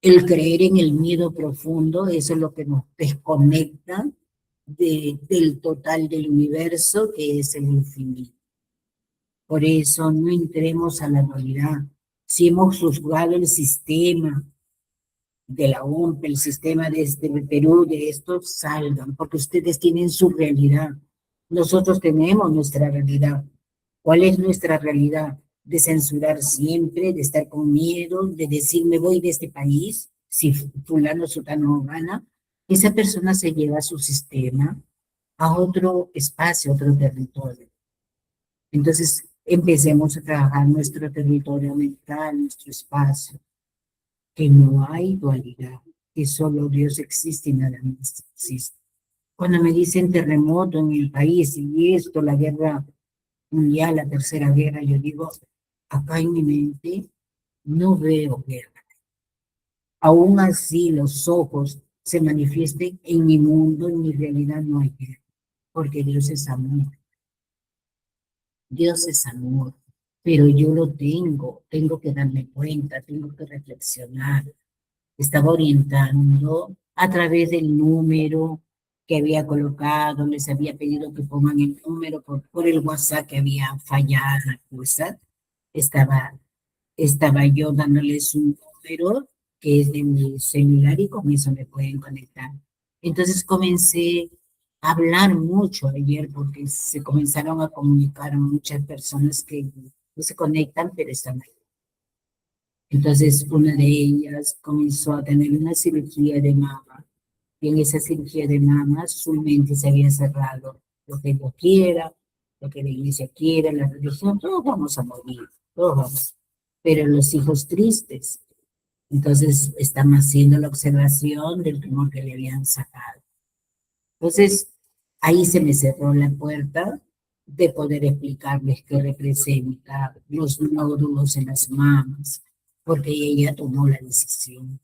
El creer en el miedo profundo, eso es lo que nos desconecta del total del universo, que es el infinito. Por eso no entremos a la dualidad. Si hemos juzgado el sistema de la OMP, el sistema de Perú, de estos, salgan, porque ustedes tienen su realidad. Nosotros tenemos nuestra realidad. ¿Cuál es nuestra realidad? De censurar siempre, de estar con miedo, de decir me voy de este país, si fulano, sutano gana. Esa persona se lleva su sistema a otro espacio, a otro territorio. Entonces, empecemos a trabajar nuestro territorio mental, nuestro espacio, que no hay dualidad, que solo Dios existe y nada más existe. Cuando me dicen terremoto en el país y esto, la guerra mundial, la tercera guerra, yo digo, acá en mi mente no veo guerra. Aún así los ojos se manifiesten en mi mundo, en mi realidad no hay guerra, porque Dios es amor. Dios es amor, pero yo lo tengo que darme cuenta, tengo que reflexionar. Estaba orientando a través del número que había colocado, les había pedido que pongan el número por el WhatsApp que había fallado la cosa. Estaba, estaba yo dándoles un número que es de mi celular y con eso me pueden conectar. Entonces comencé a hablar mucho ayer porque se comenzaron a comunicar muchas personas que no se conectan pero están ahí. Entonces, una de ellas comenzó a tener una cirugía de mama. Y en esa cirugía de mama, su mente se había cerrado. Lo que Dios quiera, lo que la iglesia quiera, la religión, todos vamos a morir, todos vamos. Pero los hijos tristes. Entonces, estamos haciendo la observación del tumor que le habían sacado. Entonces, ahí se me cerró la puerta de poder explicarles qué representa los nódulos en las mamas, porque ella tomó la decisión.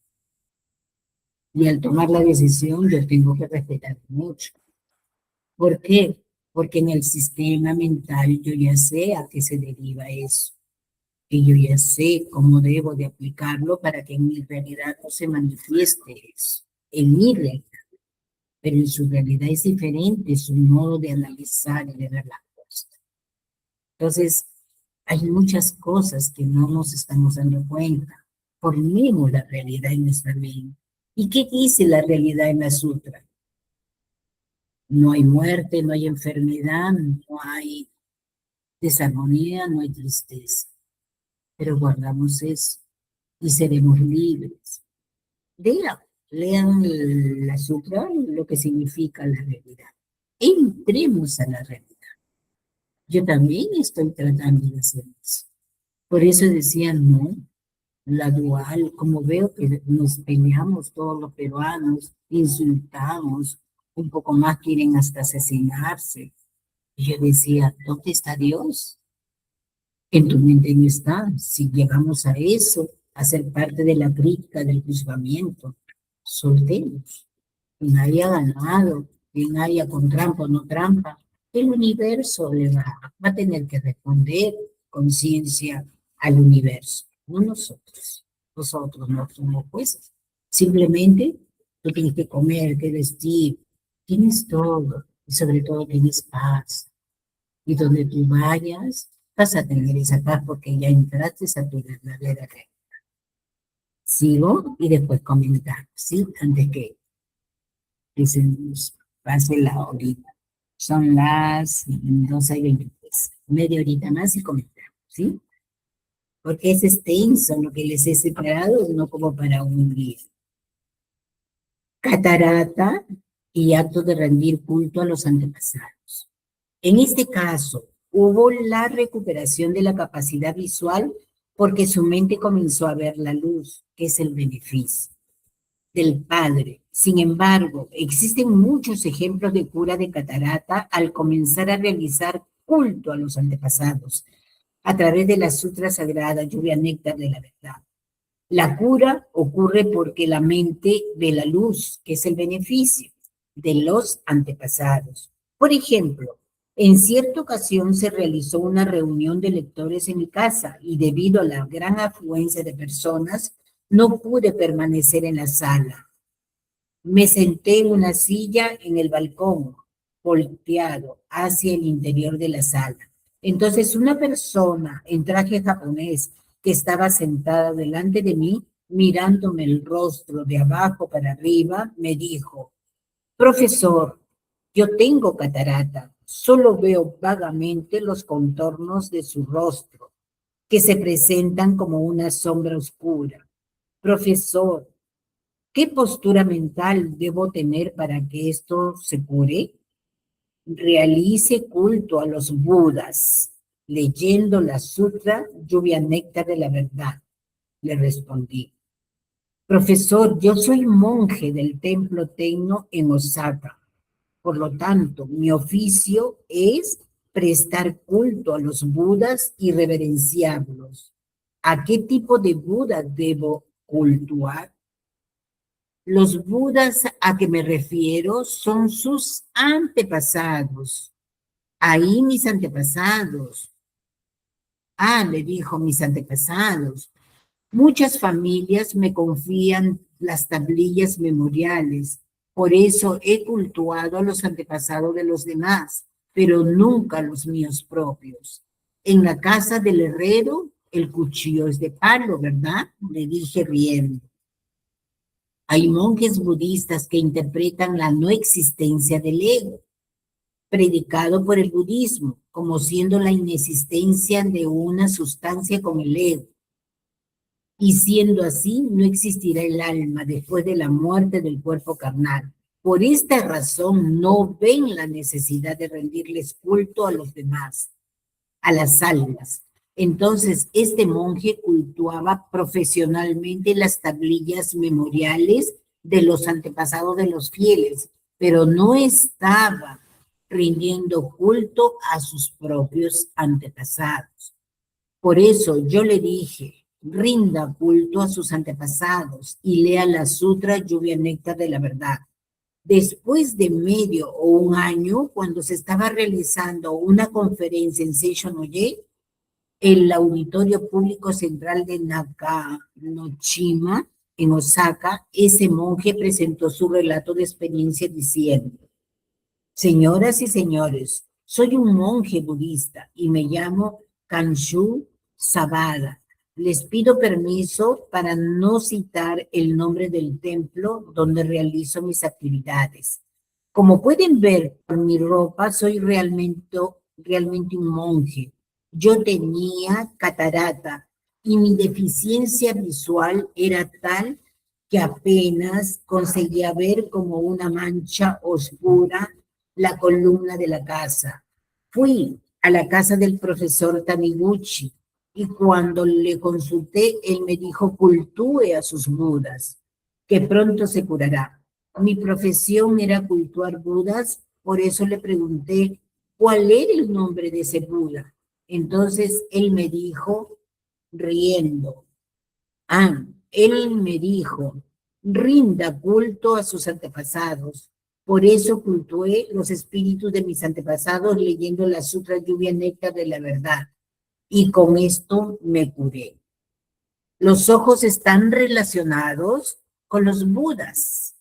Y al tomar la decisión, yo tengo que respetar mucho. ¿Por qué? Porque en el sistema mental yo ya sé a qué se deriva eso. Y yo ya sé cómo debo de aplicarlo para que en mi realidad no se manifieste eso. En mi realidad. Pero en su realidad es diferente, su modo de analizar y de ver las cosas. Entonces, hay muchas cosas que no nos estamos dando cuenta. Formemos la realidad en nuestra mente. ¿Y qué dice la realidad en la sutra? No hay muerte, no hay enfermedad, no hay desarmonía, no hay tristeza. Pero guardamos eso y seremos libres. Lean la sutra, lo que significa la realidad. Entremos a la realidad. Yo también estoy tratando de hacer eso. Por eso decía, no, la dual, como veo que nos peleamos todos los peruanos, insultamos, un poco más quieren hasta asesinarse. Y yo decía, ¿dónde está Dios? En tu mente no está. Si llegamos a eso, a ser parte de la crítica, del juzgamiento, soltemos. Quien haya ganado, quien haya con trampa o no trampa, el universo le va a tener que responder conciencia al universo, no nosotros. Nosotros no somos jueces. Simplemente tú tienes que comer, que vestir, tienes todo y sobre todo tienes paz. Y donde tú vayas, vas a tener esa paz porque ya entraste a tu verdadera realidad. Sigo y después comentamos, ¿sí? Antes que se nos pase la horita. Son las 12:23. Media horita más y comentamos, ¿sí? Porque es extenso lo que les he separado, no como para un día. Catarata y acto de rendir culto a los antepasados. En este caso, hubo la recuperación de la capacidad visual porque su mente comenzó a ver la luz, que es el beneficio del Padre. Sin embargo, existen muchos ejemplos de cura de catarata al comenzar a realizar culto a los antepasados a través de la sutra sagrada lluvia néctar de la verdad. La cura ocurre porque la mente ve la luz, que es el beneficio de los antepasados. Por ejemplo, en cierta ocasión se realizó una reunión de lectores en mi casa y debido a la gran afluencia de personas, no pude permanecer en la sala. Me senté en una silla en el balcón, volteado hacia el interior de la sala. Entonces una persona en traje japonés que estaba sentada delante de mí, mirándome el rostro de abajo para arriba, me dijo: profesor, yo tengo catarata, solo veo vagamente los contornos de su rostro, que se presentan como una sombra oscura. Profesor, ¿qué postura mental debo tener para que esto se cure? Realice culto a los Budas, leyendo la sutra Lluvia Néctar de la Verdad, le respondí. Profesor, yo soy monje del templo Tenno en Osaka. Por lo tanto, mi oficio es prestar culto a los Budas y reverenciarlos. ¿A qué tipo de Buda debo cultuar? Los Budas a que me refiero son sus antepasados. Ahí mis antepasados. Ah, le dijo, mis antepasados. Muchas familias me confían las tablillas memoriales. Por eso he cultuado a los antepasados de los demás, pero nunca los míos propios. En la casa del herrero, el cuchillo es de palo, ¿verdad? Le dije riendo. Hay monjes budistas que interpretan la no existencia del ego, predicado por el budismo, como siendo la inexistencia de una sustancia con el ego. Y siendo así, no existirá el alma después de la muerte del cuerpo carnal. Por esta razón no ven la necesidad de rendirles culto a los demás, a las almas. Entonces, este monje cultuaba profesionalmente las tablillas memoriales de los antepasados de los fieles, pero no estaba rindiendo culto a sus propios antepasados. Por eso yo le dije, rinda culto a sus antepasados y lea la sutra Lluvia Néctar de la Verdad. Después de medio o un año, cuando se estaba realizando una conferencia en Seishonoye, el Auditorio Público Central de Nakanoshima, en Osaka, ese monje presentó su relato de experiencia diciendo: señoras y señores, soy un monje budista y me llamo Kanshu Sabada. Les pido permiso para no citar el nombre del templo donde realizo mis actividades. Como pueden ver por mi ropa, soy realmente un monje. Yo tenía catarata y mi deficiencia visual era tal que apenas conseguía ver como una mancha oscura la columna de la casa. Fui a la casa del profesor Taniguchi y cuando le consulté, él me dijo: cultúe a sus Budas, que pronto se curará. Mi profesión era cultuar Budas, por eso le pregunté cuál era el nombre de ese Buda. Entonces él me dijo, riendo, él me dijo, rinda culto a sus antepasados. Por eso cultué los espíritus de mis antepasados leyendo la sutra Lluvia Néctar de la Verdad. Y con esto me curé. Los ojos están relacionados con los Budas.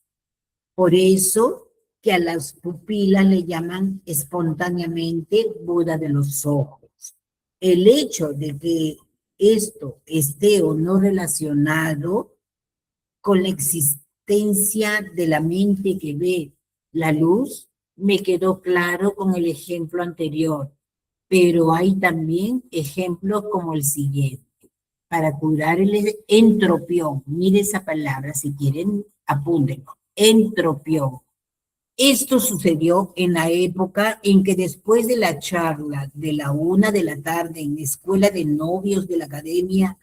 Por eso que a las pupilas le llaman espontáneamente Buda de los ojos. El hecho de que esto esté o no relacionado con la existencia de la mente que ve la luz, me quedó claro con el ejemplo anterior, pero hay también ejemplos como el siguiente. Para curar el entropión, mire esa palabra, si quieren, apúntenlo, entropión. Esto sucedió en la época en que después de la charla de la 1 de la tarde en la escuela de novios de la Academia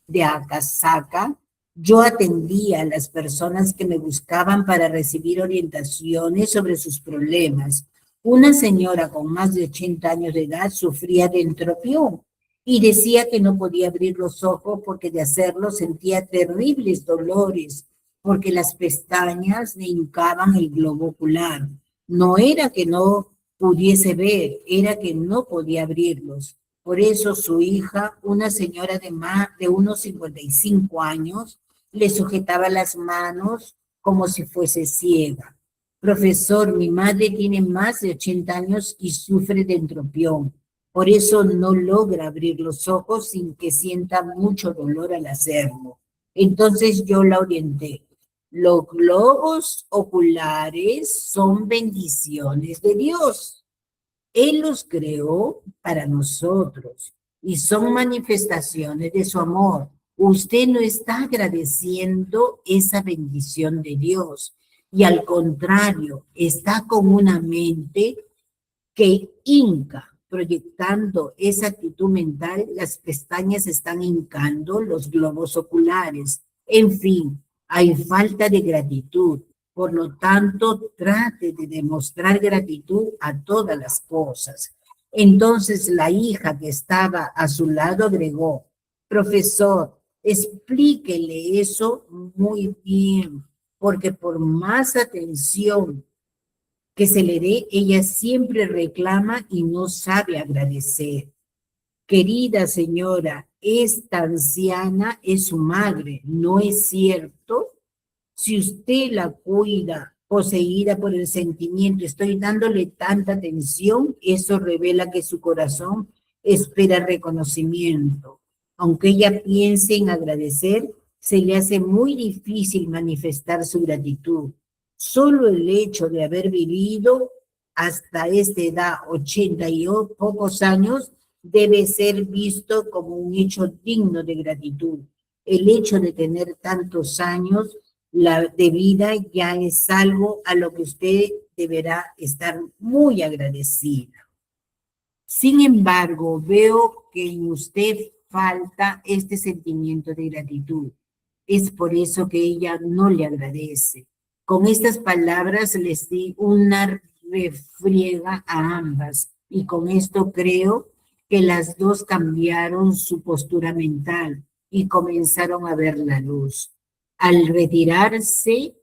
de Akasaka, yo atendía a las personas que me buscaban para recibir orientaciones sobre sus problemas. Una señora con más de 80 años de edad sufría de entropión y decía que no podía abrir los ojos porque de hacerlo sentía terribles dolores, porque las pestañas le hincaban el globo ocular. No era que no pudiese ver, era que no podía abrirlos. Por eso su hija, una señora de unos 55 años, le sujetaba las manos como si fuese ciega. Profesor, mi madre tiene más de 80 años y sufre de entropión. Por eso no logra abrir los ojos sin que sienta mucho dolor al hacerlo. Entonces yo la orienté. Los globos oculares son bendiciones de Dios. Él los creó para nosotros y son manifestaciones de su amor. Usted no está agradeciendo esa bendición de Dios y al contrario, está con una mente que hinca, proyectando esa actitud mental, las pestañas están hincando los globos oculares. En fin, hay falta de gratitud. Por lo tanto, trate de demostrar gratitud a todas las cosas. Entonces la hija que estaba a su lado agregó, profesor, explíquele eso muy bien, porque por más atención que se le dé, ella siempre reclama y no sabe agradecer. Querida señora, esta anciana es su madre, ¿no es cierto? Si usted la cuida, poseída por el sentimiento, estoy dándole tanta atención, eso revela que su corazón espera reconocimiento. Aunque ella piense en agradecer, se le hace muy difícil manifestar su gratitud. Solo el hecho de haber vivido hasta esta edad, 80 y pocos años, debe ser visto como un hecho digno de gratitud. El hecho de tener tantos años de vida ya es algo a lo que usted deberá estar muy agradecida. Sin embargo, veo que en usted falta este sentimiento de gratitud. Es por eso que ella no le agradece. Con estas palabras les di una refriega a ambas y con esto creo que las dos cambiaron su postura mental y comenzaron a ver la luz. Al retirarse,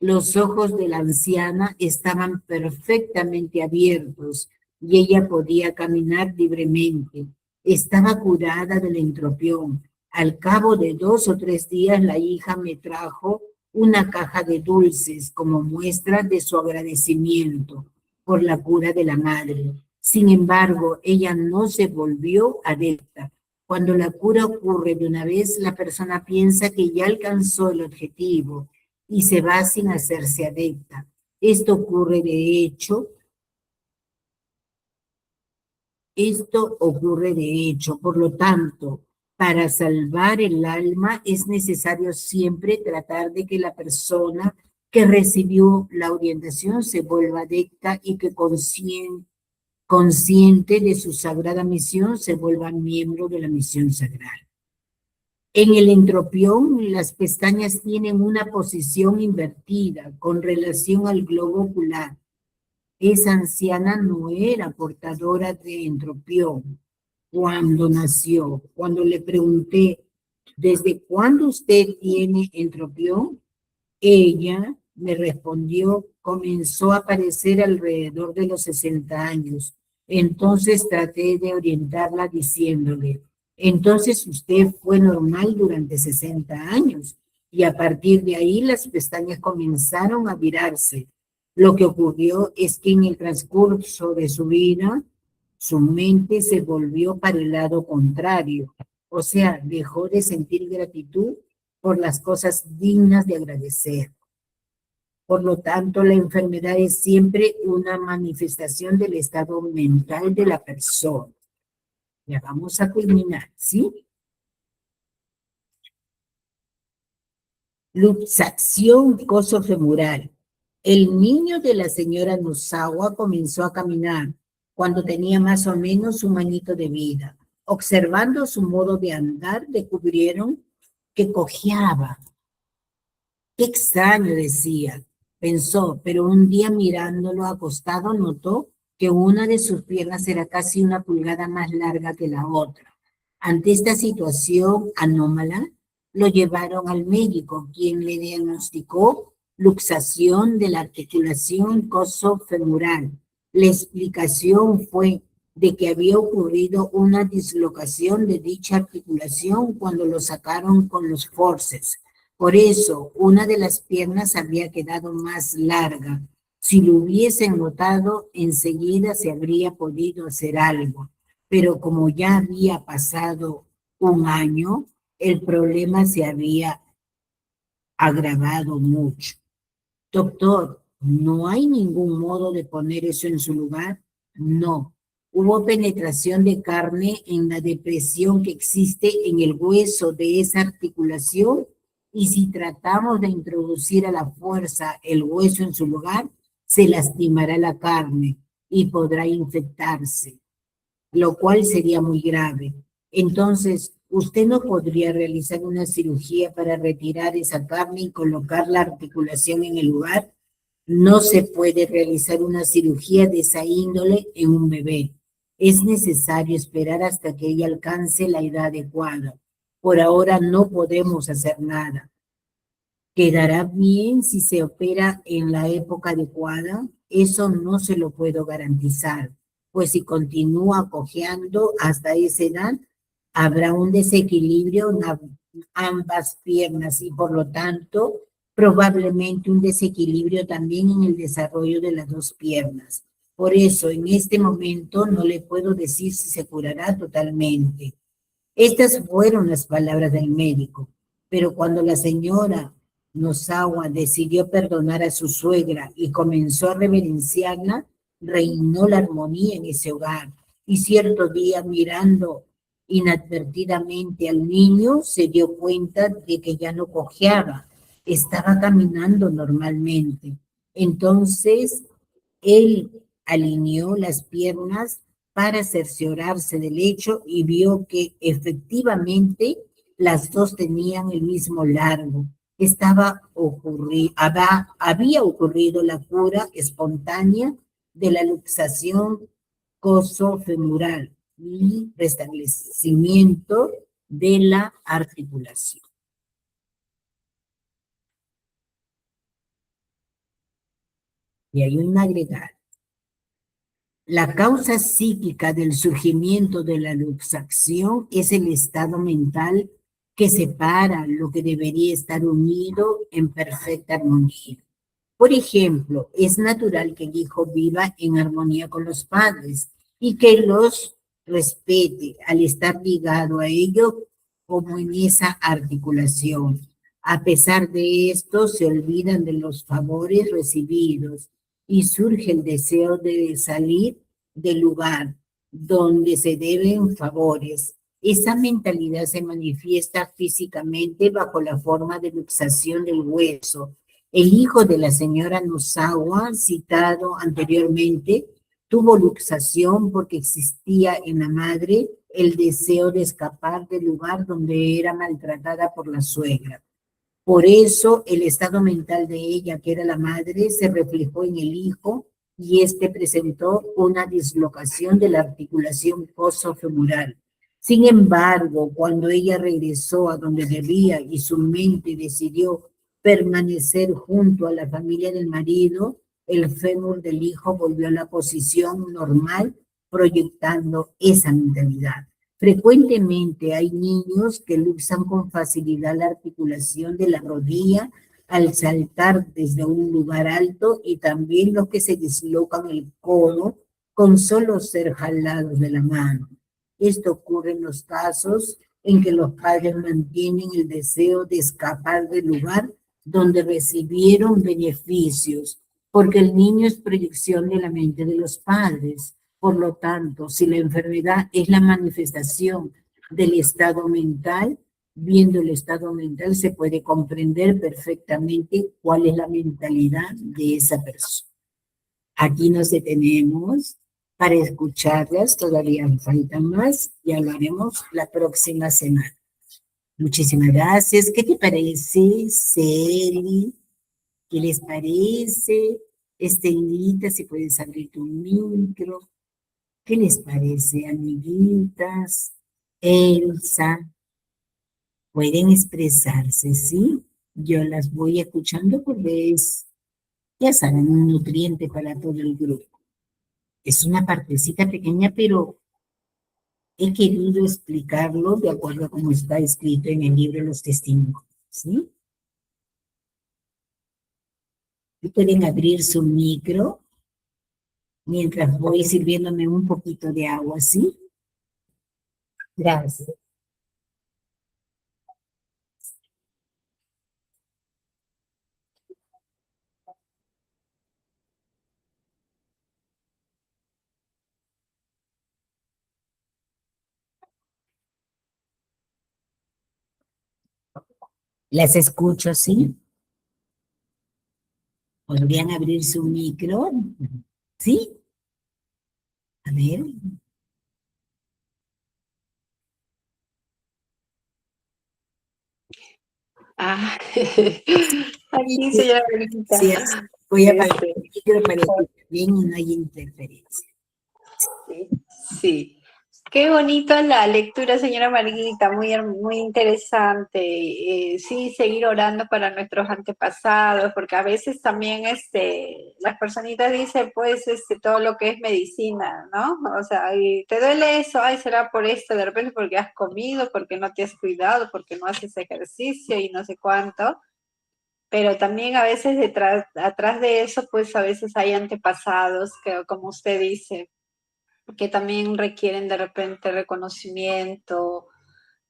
los ojos de la anciana estaban perfectamente abiertos y ella podía caminar libremente. Estaba curada del entropión. Al cabo de 2 o 3 días, la hija me trajo una caja de dulces como muestra de su agradecimiento por la cura de la madre. Sin embargo, ella no se volvió adepta. Cuando la cura ocurre de una vez, la persona piensa que ya alcanzó el objetivo y se va sin hacerse adepta. Esto ocurre de hecho, por lo tanto, para salvar el alma es necesario siempre tratar de que la persona que recibió la orientación se vuelva adepta y que consciente de su sagrada misión se vuelva miembro de la misión sagrada. En el entropión, las pestañas tienen una posición invertida con relación al globo ocular. Esa anciana no era portadora de entropión cuando nació. Cuando le pregunté, ¿desde cuándo usted tiene entropión? Ella me respondió, comenzó a aparecer alrededor de los 60 años. Entonces traté de orientarla diciéndole, entonces usted fue normal durante 60 años y a partir de ahí las pestañas comenzaron a virarse. Lo que ocurrió es que en el transcurso de su vida, su mente se volvió para el lado contrario, o sea, dejó de sentir gratitud por las cosas dignas de agradecer. Por lo tanto, la enfermedad es siempre una manifestación del estado mental de la persona. Ya vamos a culminar, ¿sí? Luxación cosofemoral. El niño de la señora Nosawa comenzó a caminar cuando tenía más o menos un añito de vida. Observando su modo de andar, descubrieron que cojeaba. Qué extraño, decía, pensó, pero un día mirándolo acostado notó que una de sus piernas era casi 1 pulgada más larga que la otra. Ante esta situación anómala, lo llevaron al médico, quien le diagnosticó luxación de la articulación coxofemoral. La explicación fue de que había ocurrido una dislocación de dicha articulación cuando lo sacaron con los forceps. Por eso, una de las piernas había quedado más larga. Si lo hubiesen notado, enseguida se habría podido hacer algo. Pero como ya había pasado un año, el problema se había agravado mucho. Doctor, ¿no hay ningún modo de poner eso en su lugar? No. Hubo penetración de carne en la depresión que existe en el hueso de esa articulación y si tratamos de introducir a la fuerza el hueso en su lugar, se lastimará la carne y podrá infectarse, lo cual sería muy grave. Entonces, ¿usted no podría realizar una cirugía para retirar esa carne y colocar la articulación en el lugar? No se puede realizar una cirugía de esa índole en un bebé. Es necesario esperar hasta que ella alcance la edad adecuada. Por ahora no podemos hacer nada. ¿Quedará bien si se opera en la época adecuada? Eso no se lo puedo garantizar, pues si continúa cojeando hasta esa edad, habrá un desequilibrio en ambas piernas y por lo tanto probablemente un desequilibrio también en el desarrollo de las dos piernas. Por eso en este momento no le puedo decir si se curará totalmente. Estas fueron las palabras del médico, pero cuando la señora Nozawa decidió perdonar a su suegra y comenzó a reverenciarla, reinó la armonía en ese hogar. Y cierto día, mirando inadvertidamente al niño, se dio cuenta de que ya no cojeaba, estaba caminando normalmente. Entonces, él alineó las piernas para cerciorarse del hecho y vio que efectivamente las dos tenían el mismo largo. Había ocurrido la cura espontánea de la luxación coxofemoral y restablecimiento de la articulación. Y hay un agregado. La causa psíquica del surgimiento de la luxación es el estado mental que separa lo que debería estar unido en perfecta armonía. Por ejemplo, es natural que el hijo viva en armonía con los padres y que los respete al estar ligado a ellos como en esa articulación. A pesar de esto, se olvidan de los favores recibidos y surge el deseo de salir del lugar donde se deben favores. Esa mentalidad se manifiesta físicamente bajo la forma de luxación del hueso. El hijo de la señora Nozawa, citado anteriormente, tuvo luxación porque existía en la madre el deseo de escapar del lugar donde era maltratada por la suegra. Por eso el estado mental de ella, que era la madre, se reflejó en el hijo y este presentó una dislocación de la articulación coxofemoral. Sin embargo, cuando ella regresó a donde debía y su mente decidió permanecer junto a la familia del marido, el fémur del hijo volvió a la posición normal, proyectando esa mentalidad. Frecuentemente hay niños que luxan con facilidad la articulación de la rodilla al saltar desde un lugar alto y también los que se dislocan el codo con solo ser jalados de la mano. Esto ocurre en los casos en que los padres mantienen el deseo de escapar del lugar donde recibieron beneficios, porque el niño es proyección de la mente de los padres. Por lo tanto, si la enfermedad es la manifestación del estado mental, viendo el estado mental se puede comprender perfectamente cuál es la mentalidad de esa persona. Aquí nos detenemos para escucharlas, todavía falta más, ya lo haremos la próxima semana. Muchísimas gracias. ¿Qué te parece, Celi? ¿Qué les parece? Estelita, si puedes abrir tu micro. ¿Qué les parece, amiguitas? Elsa, pueden expresarse, ¿sí? Yo las voy escuchando porque es, ya saben, un nutriente para todo el grupo. Es una partecita pequeña, pero he querido explicarlo de acuerdo a cómo está escrito en el libro de los testimonios, ¿sí? Y pueden abrir su micro mientras voy sirviéndome un poquito de agua, ¿sí? Gracias. Las escucho, ¿sí? ¿Podrían abrir su micro? ¿Sí? A ver. Ah, Sí, aquí, señora sí, Blanquita. voy a apagar Este, el micro para que bien y no haya interferencia. sí, sí. Qué bonito la lectura, señora Marguita, muy interesante. Sí, seguir orando para nuestros antepasados, porque a veces también las personitas dicen, pues, todo lo que es medicina, ¿no? O sea, y te duele eso, ay, será por esto, de repente porque has comido, porque no te has cuidado, porque no haces ejercicio y no sé cuánto. Pero también a veces atrás de eso, pues a veces hay antepasados que, como usted dice, que también requieren de repente reconocimiento,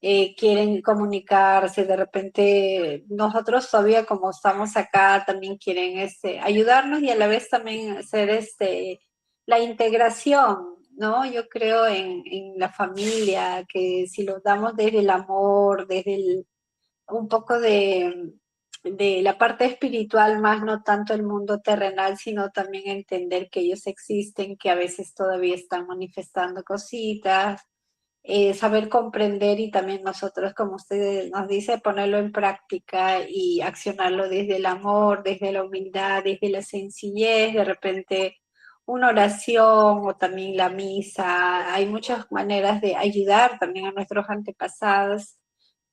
quieren comunicarse, de repente nosotros todavía como estamos acá también quieren ayudarnos y a la vez también hacer la integración, ¿no? Yo creo en la familia, que si lo damos desde el amor, un poco de la parte espiritual más, no tanto el mundo terrenal, sino también entender que ellos existen, que a veces todavía están manifestando cositas, saber comprender y también nosotros, como usted nos dice, ponerlo en práctica y accionarlo desde el amor, desde la humildad, desde la sencillez, de repente una oración o también la misa. Hay muchas maneras de ayudar también a nuestros antepasados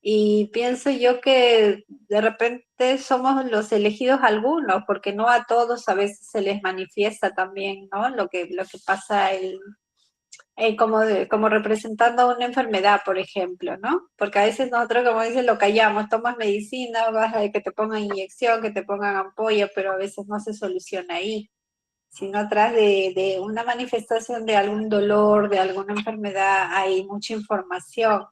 y pienso yo que de repente somos los elegidos algunos, porque no a todos a veces se les manifiesta también, ¿no? Lo que pasa como representando una enfermedad, por ejemplo, ¿no? Porque a veces nosotros, como dicen, lo callamos, tomas medicina, vas a que te pongan inyección, que te pongan ampolla, pero a veces no se soluciona ahí, sino atrás de una manifestación de algún dolor, de alguna enfermedad, hay mucha información.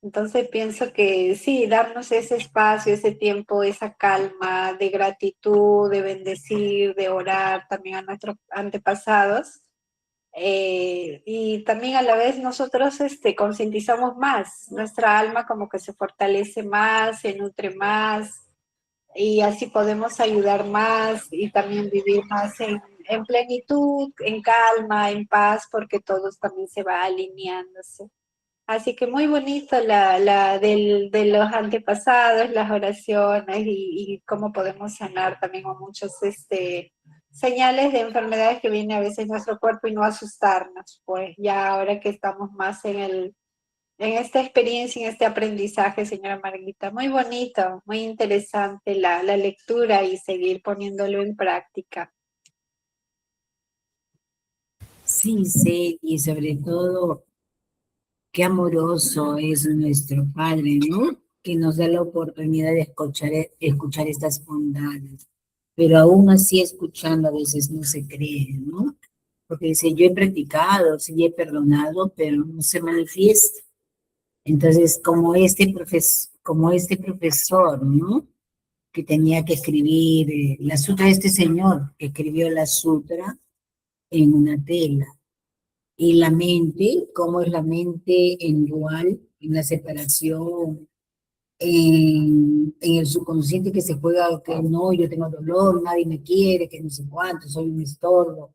Entonces pienso que sí, darnos ese espacio, ese tiempo, esa calma de gratitud, de bendecir, de orar también a nuestros antepasados. Y también a la vez nosotros concientizamos más, nuestra alma como que se fortalece más, se nutre más y así podemos ayudar más y también vivir más en plenitud, en calma, en paz, porque todos también se va alineándose. Así que muy bonito de los antepasados, las oraciones y cómo podemos sanar también a muchos señales de enfermedades que vienen a veces en nuestro cuerpo y no asustarnos, pues ya ahora que estamos más en esta experiencia, en este aprendizaje, señora Margarita, muy bonito, muy interesante la lectura y seguir poniéndolo en práctica. Sí, sí, y sobre todo, qué amoroso es nuestro Padre, ¿no? Que nos da la oportunidad de escuchar estas bondades. Pero aún así escuchando a veces no se cree, ¿no? Porque dice, yo he practicado, sí he perdonado, pero no se manifiesta. Entonces, como este profesor, ¿no? Que tenía que escribir la sutra de este señor, que escribió la sutra en una tela. Y la mente, cómo es la mente en dual, en la separación, en el subconsciente que se juega que no, yo tengo dolor, nadie me quiere, que no sé cuánto, soy un estorbo.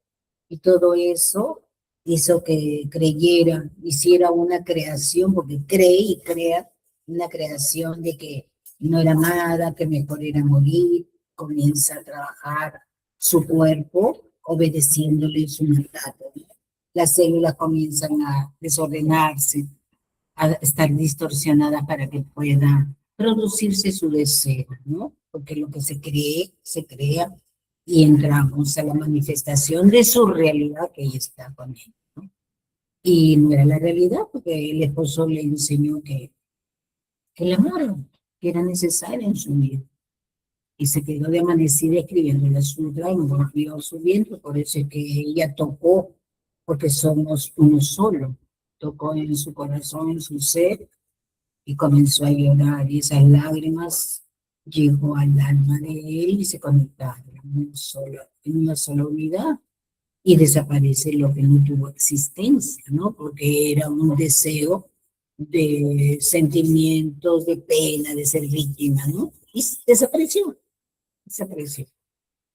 Y todo eso hizo que creyera, hiciera una creación, porque cree y crea una creación de que no era nada, que mejor era morir, comienza a trabajar su cuerpo obedeciéndole su mandato. Las células comienzan a desordenarse, a estar distorsionadas para que pueda producirse su deseo, ¿no? Porque lo que se cree, se crea y entramos a la manifestación de su realidad que ella está con él, ¿no? Y no era la realidad porque el esposo le enseñó que el amor que era necesario en su vida. Y se quedó de amanecida escribiendo la sutra, envolvió su viento, por eso es que ella tocó, porque somos uno solo, tocó en su corazón, en su ser, y comenzó a llorar, y esas lágrimas llegó al alma de él y se conectaron en una sola unidad, y desaparece lo que no tuvo existencia, ¿no? Porque era un deseo de sentimientos, de pena, de ser víctima, ¿no? Y desapareció.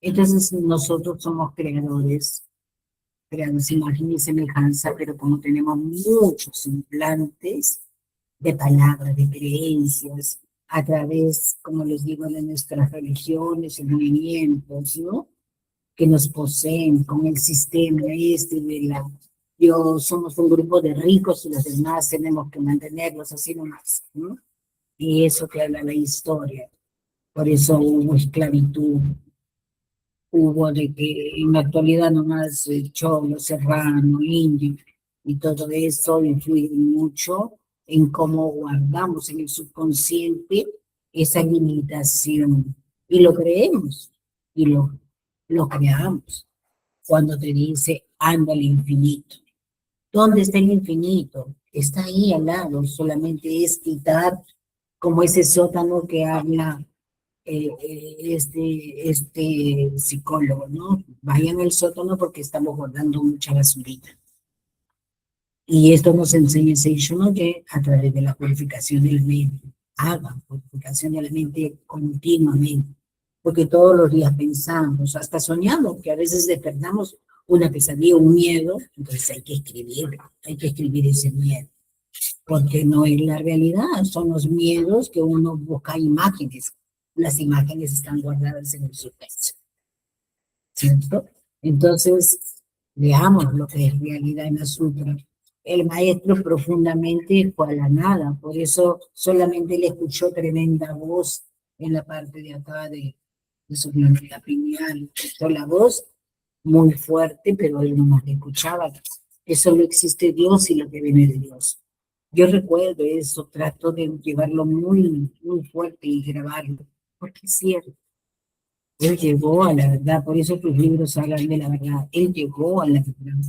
Entonces nosotros somos creamos imagen y semejanza, pero como tenemos muchos implantes de palabras, de creencias, a través, como les digo, de nuestras religiones y movimientos, ¿no? Que nos poseen con el sistema este de la... Yo somos un grupo de ricos y los demás tenemos que mantenerlos así nomás, ¿no? Y eso que habla la historia. Por eso hubo esclavitud, hubo de que en la actualidad nomás cholo, serrano, indio, y todo eso influye mucho en cómo guardamos en el subconsciente esa limitación. Y lo creemos, y lo creamos. Cuando te dice, anda al infinito. ¿Dónde está el infinito? Está ahí al lado, solamente es quitar como ese sótano que habla este psicólogo, ¿no? Vayan al sótano porque estamos guardando mucha basurita. Y esto nos enseña Seishono que a través de la purificación de la mente. Hagan purificación de la mente continuamente, porque todos los días pensamos, hasta soñamos, que a veces despertamos una pesadilla, un miedo, entonces hay que escribir ese miedo, porque no es la realidad, son los miedos que uno busca imágenes. Las imágenes están guardadas en el subtexto, ¿cierto? Entonces, veamos lo que es realidad en la sutra. El maestro profundamente fue a la nada, por eso solamente le escuchó tremenda voz en la parte de acá de su glándula pineal. Escuchó la voz muy fuerte, pero él no más le escuchaba. Que solo existe Dios y lo que viene de Dios. Yo recuerdo eso, trato de llevarlo muy, muy fuerte y grabarlo, porque es cierto. Él llegó a la verdad, por eso tus libros hablan de la verdad. Él llegó a la verdad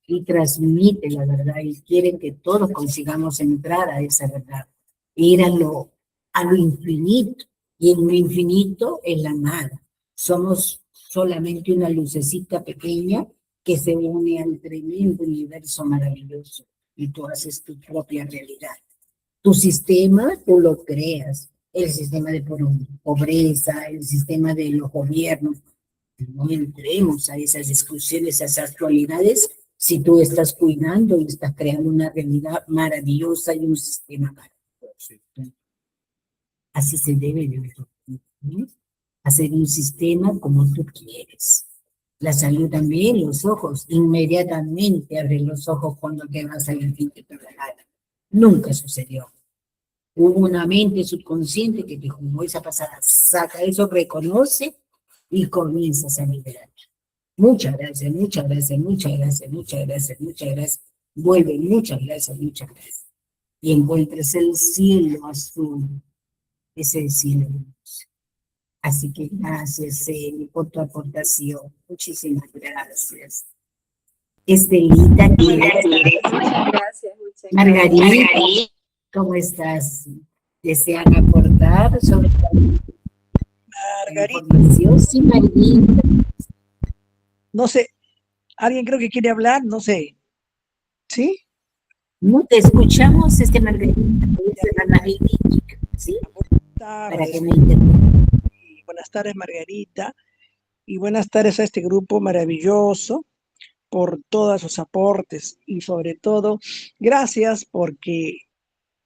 y transmite la verdad y quieren que todos consigamos entrar a esa verdad, ir a lo infinito. Y en lo infinito es la nada. Somos solamente una lucecita pequeña que se une al tremendo universo maravilloso y tú haces tu propia realidad. Tu sistema, tú lo creas. El sistema de pobreza, el sistema de los gobiernos. No entremos a esas discusiones, a esas actualidades, si tú estás cuidando y estás creando una realidad maravillosa y un sistema maravilloso. Así se debe de ver. Hacer un sistema como tú quieres. La salud también, los ojos, inmediatamente abre los ojos cuando te vas al infinito de la gana. Nunca sucedió. Hubo una mente subconsciente que te jugó esa pasada, saca eso, reconoce y comienzas a liberar. Muchas gracias, muchas gracias, muchas gracias, muchas gracias, muchas gracias. Vuelve, muchas gracias, muchas gracias. Y encuentres el cielo azul, ese cielo. Así que gracias, Eli, por tu aportación. Muchísimas gracias. Estelita, Muchas gracias. Margarita, ¿cómo estás? ¿Desean aportar sobre la información? Sí, Margarita. No sé, alguien creo que quiere hablar, no sé. ¿Sí? No te escuchamos, Margarita. ¿Sí? Para que me interrumpa. Buenas tardes, Margarita. Y buenas tardes a este grupo maravilloso por todos sus aportes y sobre todo, gracias porque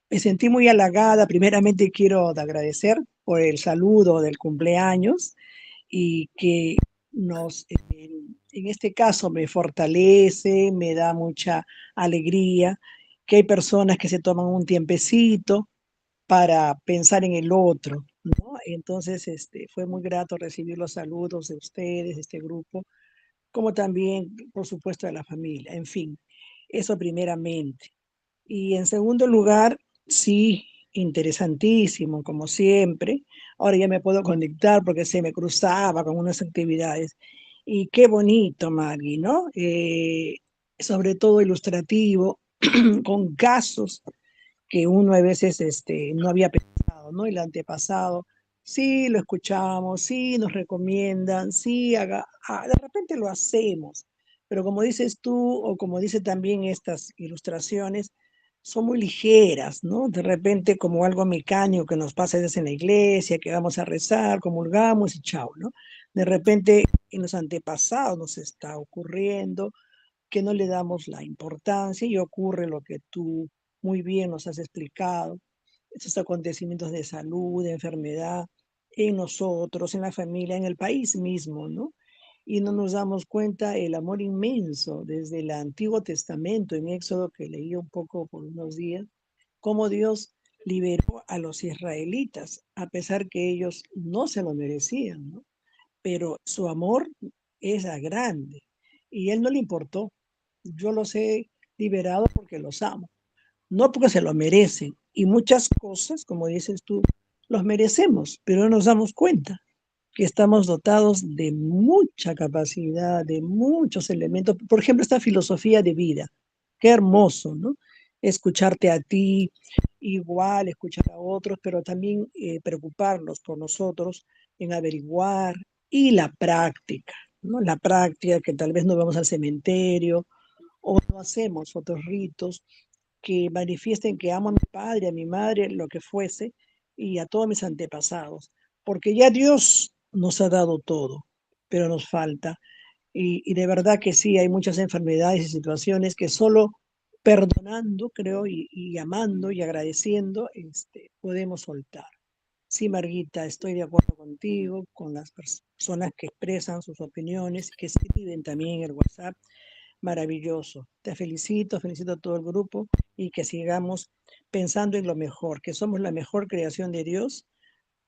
me sentí muy halagada. Primeramente quiero agradecer por el saludo del cumpleaños y que en este caso me fortalece, me da mucha alegría, que hay personas que se toman un tiempecito para pensar en el otro, ¿no? Entonces, fue muy grato recibir los saludos de ustedes, de este grupo, como también, por supuesto, de la familia. En fin, eso primeramente. Y en segundo lugar, sí, interesantísimo, como siempre. Ahora ya me puedo conectar porque se me cruzaba con unas actividades. Y qué bonito, Maggie, ¿no? Sobre todo ilustrativo, con casos que uno a veces no había pensado, ¿no? El antepasado, sí lo escuchamos, sí nos recomiendan, sí, de repente lo hacemos, pero como dices tú, o como dice también estas ilustraciones, son muy ligeras, ¿no? De repente como algo mecánico que nos pasa a veces en la iglesia, que vamos a rezar, comulgamos y chao, ¿no? De repente en los antepasados nos está ocurriendo que no le damos la importancia y ocurre lo que tú muy bien nos has explicado, estos acontecimientos de salud, de enfermedad, en nosotros, en la familia, en el país mismo, ¿no? Y no nos damos cuenta el amor inmenso desde el Antiguo Testamento, en Éxodo, que leí un poco por unos días, cómo Dios liberó a los israelitas, a pesar que ellos no se lo merecían, ¿no? Pero su amor era grande y él no le importó. Yo los he liberado porque los amo, no porque se lo merecen. Y muchas cosas, como dices tú, los merecemos, pero no nos damos cuenta que estamos dotados de mucha capacidad, de muchos elementos. Por ejemplo, esta filosofía de vida. Qué hermoso, ¿no? Escucharte a ti, igual escuchar a otros, pero también preocuparnos por nosotros en averiguar y la práctica, ¿no? La práctica que tal vez no vamos al cementerio o no hacemos otros ritos que manifiesten que amo a mi padre, a mi madre, lo que fuese, y a todos mis antepasados, porque ya Dios nos ha dado todo, pero nos falta. Y de verdad que sí, hay muchas enfermedades y situaciones que solo perdonando, creo, y amando y agradeciendo, podemos soltar. Sí, Marguita, estoy de acuerdo contigo, con las personas que expresan sus opiniones, que escriben también en el WhatsApp. Maravilloso. Te felicito, felicito a todo el grupo y que sigamos pensando en lo mejor, que somos la mejor creación de Dios,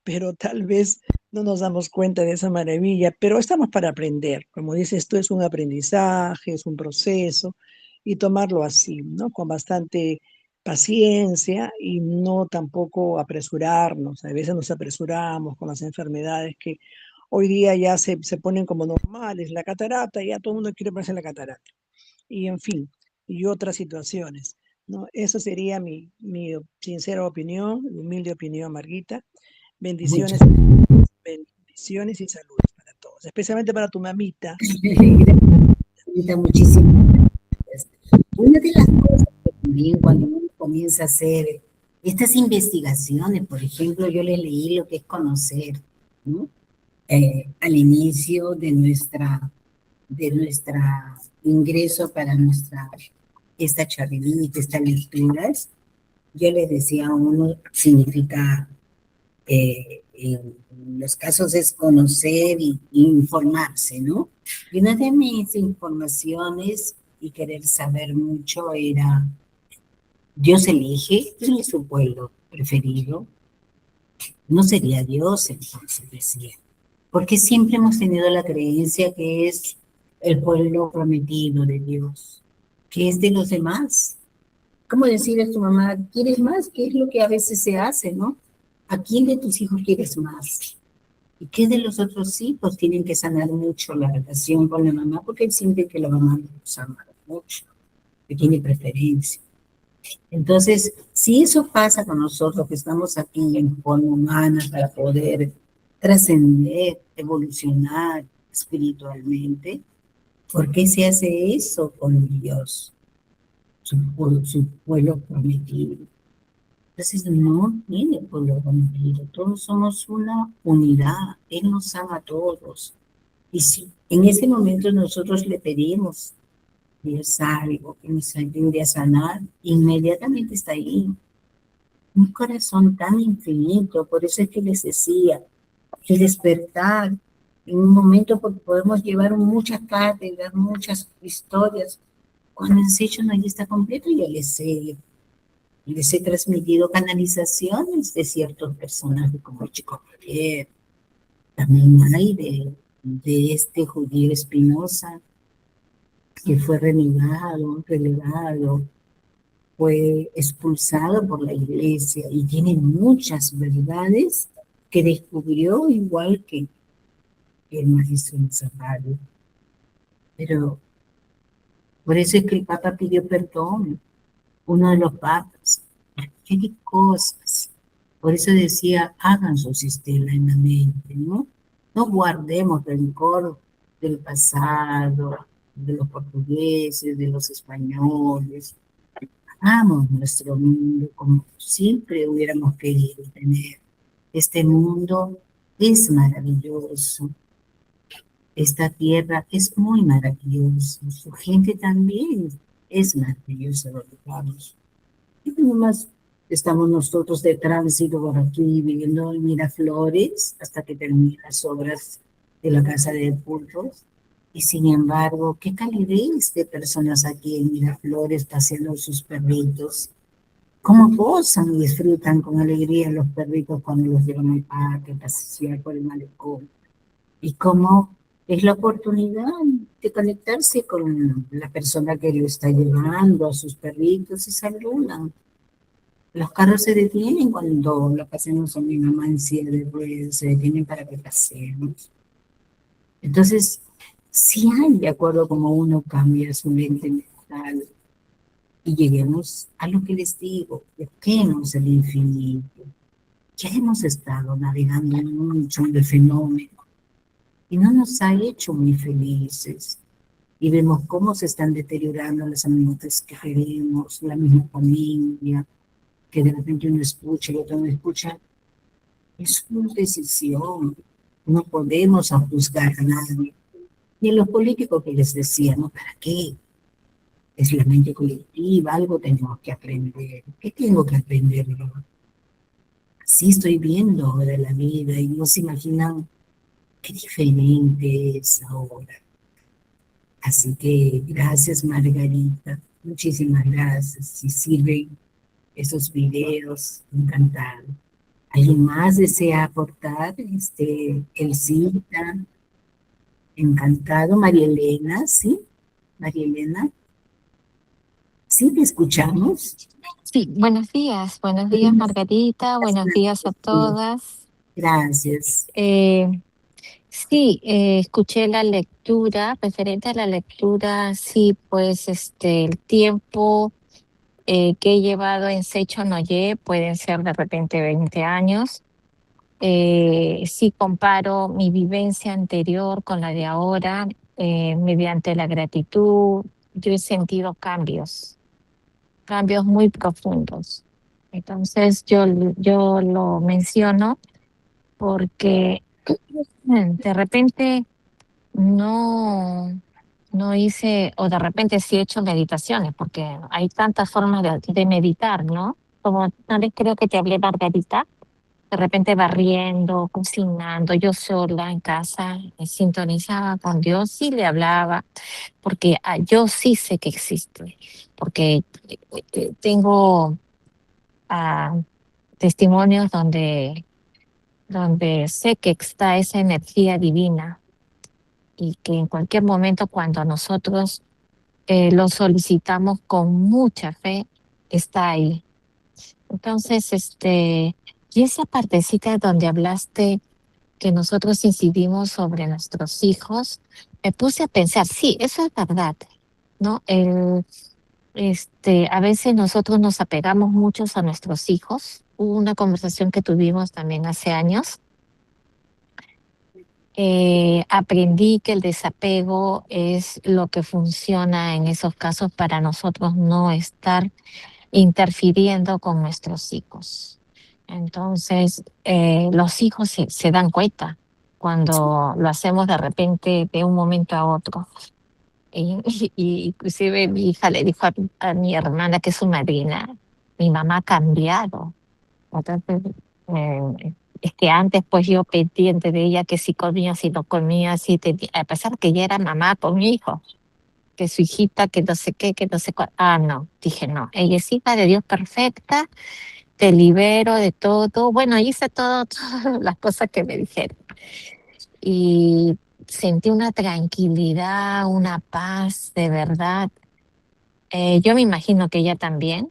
pero tal vez no nos damos cuenta de esa maravilla, pero estamos para aprender. Como dices tú, es un aprendizaje, es un proceso y tomarlo así, ¿no? Con bastante paciencia y no tampoco apresurarnos. A veces nos apresuramos con las enfermedades que hoy día ya se ponen como normales, la catarata, ya todo el mundo quiere ponerse la catarata y en fin, y otras situaciones, ¿no? Esa sería mi sincera opinión, mi humilde opinión, Marguita. Bendiciones, Muchas bendiciones y saludos para todos, especialmente para tu mamita. gracias, muchísimas gracias. Una de las cosas que también cuando uno comienza a hacer estas investigaciones, por ejemplo, yo le leí lo que es conocer, ¿no? Al inicio de nuestra ingreso para esta charlita, estas lecturas, yo les decía a uno, significa, en los casos es conocer y informarse, ¿no? Y una de mis informaciones y querer saber mucho era, Dios elige, ¿quién es su pueblo preferido? No sería Dios, entonces decía. Porque siempre hemos tenido la creencia que es el pueblo prometido de Dios, que es de los demás. ¿Cómo decirle a tu mamá, quieres más? ¿Qué es lo que a veces se hace, no? ¿A quién de tus hijos quieres más? ¿Y qué de los otros hijos tienen que sanar mucho la relación con la mamá? Porque él siente que la mamá los ama mucho, que tiene preferencia. Entonces, si eso pasa con nosotros que estamos aquí en forma humana para poder trascender, evolucionar espiritualmente, ¿por qué se hace eso con Dios, su pueblo prometido? Entonces, no tiene pueblo prometido, todos somos una unidad, Él nos ama a todos. Y si en ese momento nosotros le pedimos Dios algo que nos ayude a sanar, inmediatamente está ahí. Un corazón tan infinito, por eso es que les decía, el despertar en un momento porque podemos llevar muchas cátedras, muchas historias. Cuando el sello no ya está completo, ya les he transmitido canalizaciones de ciertos personajes como Chico Javier. También hay de este judío Espinosa, que fue relegado, fue expulsado por la iglesia y tiene muchas verdades que descubrió igual que el maestro Mazarrado. Pero por eso es que el Papa pidió perdón, uno de los papas. ¿Qué cosas? Por eso decía, hagan su sistema en la mente, ¿no? No guardemos rencor del pasado, de los portugueses, de los españoles. Hagamos nuestro mundo como siempre hubiéramos querido tener. Este mundo es maravilloso. Esta tierra es muy maravillosa. Su gente también es maravillosa, vamos. Y nomás estamos nosotros de tránsito por aquí, viviendo en Miraflores, hasta que terminen las obras de la Casa de Pulpos. Y sin embargo, qué calidez de personas aquí en Miraflores paseando sus perritos. Cómo gozan y disfrutan con alegría los perritos cuando los llevan al parque, a pasear por el malecón. Y cómo es la oportunidad de conectarse con la persona que lo está llevando, a sus perritos, y saludan. Los carros se detienen cuando la pasemos a mi mamá en silla de ruedas, se detienen para que pasemos. Entonces, si hay de acuerdo como uno cambia su lente mental y lleguemos a lo que les digo, busquemos el infinito. Ya hemos estado navegando mucho en el fenómeno y no nos ha hecho muy felices. Y vemos cómo se están deteriorando las amistades que queremos, la misma familia, que de repente uno escucha y otro no escucha. Es una decisión. No podemos juzgar a nadie. Ni a los políticos que les decíamos, ¿para qué? Es la mente colectiva, algo tenemos que aprender. ¿Qué tengo que aprender yo? Así estoy viendo ahora la vida y no se imaginan qué diferente es ahora. Así que gracias, Margarita. Muchísimas gracias. Si sirven esos videos, encantado. ¿Alguien más desea aportar? Elcita, encantado. María Elena, ¿sí? María Elena, ¿sí te escuchamos? Sí, buenos días Margarita, buenos días a todas. Gracias. Sí, escuché la lectura, referente a la lectura, sí, pues el tiempo que he llevado en Seicho no Ye pueden ser de repente 20 años. Sí comparo mi vivencia anterior con la de ahora, mediante la gratitud, yo he sentido cambios muy profundos. Entonces yo lo menciono porque de repente no, no hice, o de repente sí he hecho meditaciones, porque hay tantas formas de meditar, ¿no? Como tal vez creo que te hablé, Margarita, de repente barriendo, cocinando, yo sola en casa, me sintonizaba con Dios y le hablaba, porque yo sí sé que existe, porque tengo ah, testimonios donde sé que está esa energía divina y que en cualquier momento cuando nosotros lo solicitamos con mucha fe, está ahí. Entonces, y esa partecita donde hablaste que nosotros incidimos sobre nuestros hijos, me puse a pensar, sí, eso es verdad, ¿no? A veces nosotros nos apegamos mucho a nuestros hijos. Hubo una conversación que tuvimos también hace años. Aprendí que el desapego es lo que funciona en esos casos para nosotros no estar interfiriendo con nuestros hijos. Entonces, los hijos se dan cuenta cuando lo hacemos de repente de un momento a otro. Y inclusive mi hija le dijo a mi hermana, que es su madrina, mi mamá ha cambiado. Entonces, Es que antes pues yo pendiente de ella que si comía, si no comía, si tenía, a pesar que ella era mamá con mi hijo, que su hijita, que no sé qué, que no sé cuál. Ah, no, dije no, ella es hija de Dios perfecta, te libero de todo. Bueno, hice todas las cosas que me dijeron. Y sentí una tranquilidad, una paz, de verdad. Yo me imagino que ella también,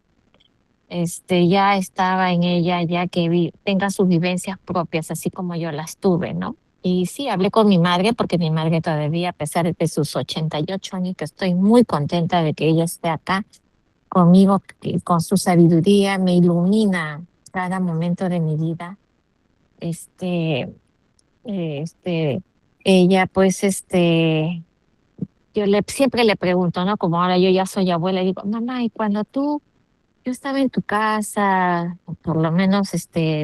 ya estaba en ella, ya que tenga sus vivencias propias, así como yo las tuve, ¿no? Y sí, hablé con mi madre, porque mi madre todavía, a pesar de sus 88 años, que estoy muy contenta de que ella esté acá conmigo, que con su sabiduría me ilumina cada momento de mi vida. Este, este, ella, pues, siempre le pregunto, ¿no? Como ahora yo ya soy abuela, y digo, mamá, ¿y cuando yo estaba en tu casa, por lo menos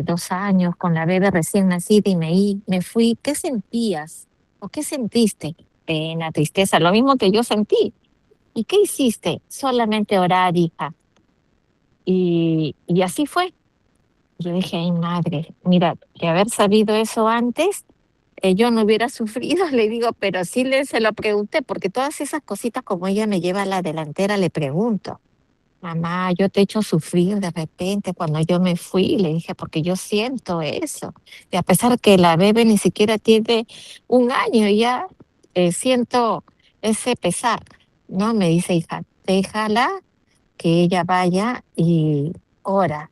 2 años, con la bebé recién nacida y me fui, ¿qué sentías? ¿O qué sentiste? Pena, tristeza, lo mismo que yo sentí. ¿Y qué hiciste? Solamente orar, hija. Y así fue. Yo dije, ay, madre, mira, de haber sabido eso antes, yo no hubiera sufrido, le digo, pero sí se lo pregunté, porque todas esas cositas, como ella me lleva a la delantera, le pregunto. Mamá, yo te he hecho sufrir de repente cuando yo me fui, le dije, porque yo siento eso. Y a pesar que la bebé ni siquiera tiene 1 año, ya siento ese pesar, ¿no? Me dice, hija, déjala que ella vaya y ora.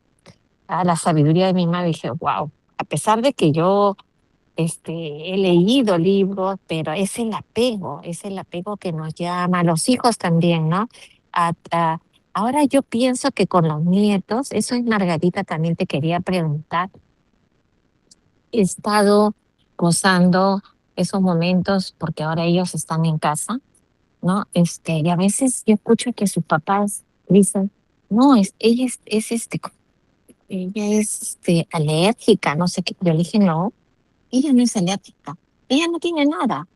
A la sabiduría de mi madre dije, wow, a pesar de que yo he leído libros, pero es el apego que nos llama, a los hijos también, ¿no? A- a- Ahora yo pienso que con los nietos, eso es Margarita, también te quería preguntar, he estado gozando esos momentos porque ahora ellos están en casa, ¿no? Y a veces yo escucho que sus papás dicen, no, ella es alérgica, no sé qué. Yo le dije, no, ella no es alérgica, ella no tiene nada.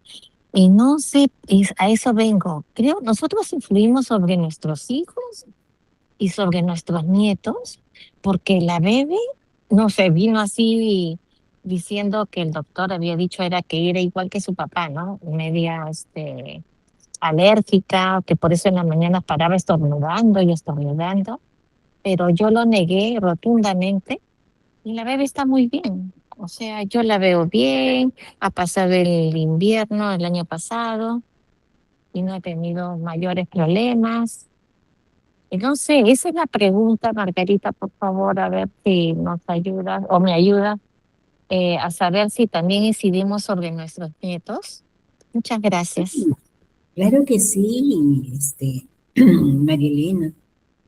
Y no sé, a eso vengo. Creo, nosotros influimos sobre nuestros hijos y sobre nuestros nietos, porque la bebé, no sé, vino así diciendo que el doctor había dicho era que era igual que su papá, ¿no? Media, alérgica, que por eso en la mañana paraba estornudando y estornudando, pero yo lo negué rotundamente y la bebé está muy bien. O sea, yo la veo bien, ha pasado el invierno el año pasado y no he tenido mayores problemas. Y no sé, esa es la pregunta, Margarita, por favor, a ver si nos ayuda o me ayuda a saber si también incidimos sobre nuestros nietos. Muchas gracias. Claro que sí, Marilena.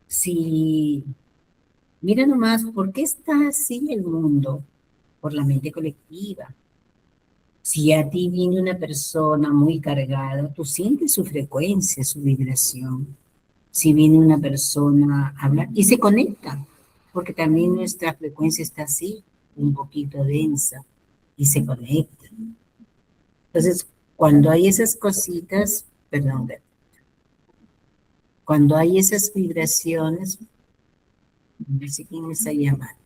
Sí, mira nomás, ¿por qué está así el mundo? Por la mente colectiva. Si a ti viene una persona muy cargada, tú sientes su frecuencia, su vibración. Si viene una persona a hablar y se conecta, porque también nuestra frecuencia está así, un poquito densa, y se conecta. Entonces, cuando hay esas cositas, perdón, cuando hay esas vibraciones, no sé quién me está llamando.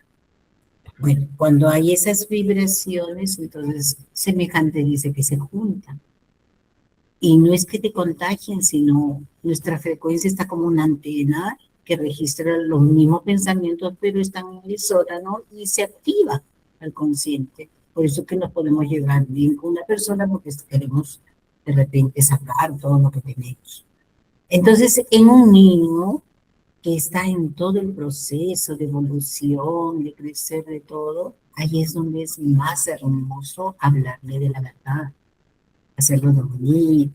Bueno, cuando hay esas vibraciones, entonces semejante dice que se juntan. Y no es que te contagien, sino nuestra frecuencia está como una antena que registra los mismos pensamientos, pero están en el sótano y se activa al consciente. Por eso que nos podemos llevar bien con una persona porque queremos de repente sacar todo lo que tenemos. Entonces, en un niño que está en todo el proceso de evolución, de crecer, de todo, ahí es donde es más hermoso hablarle de la verdad, hacerlo dormir,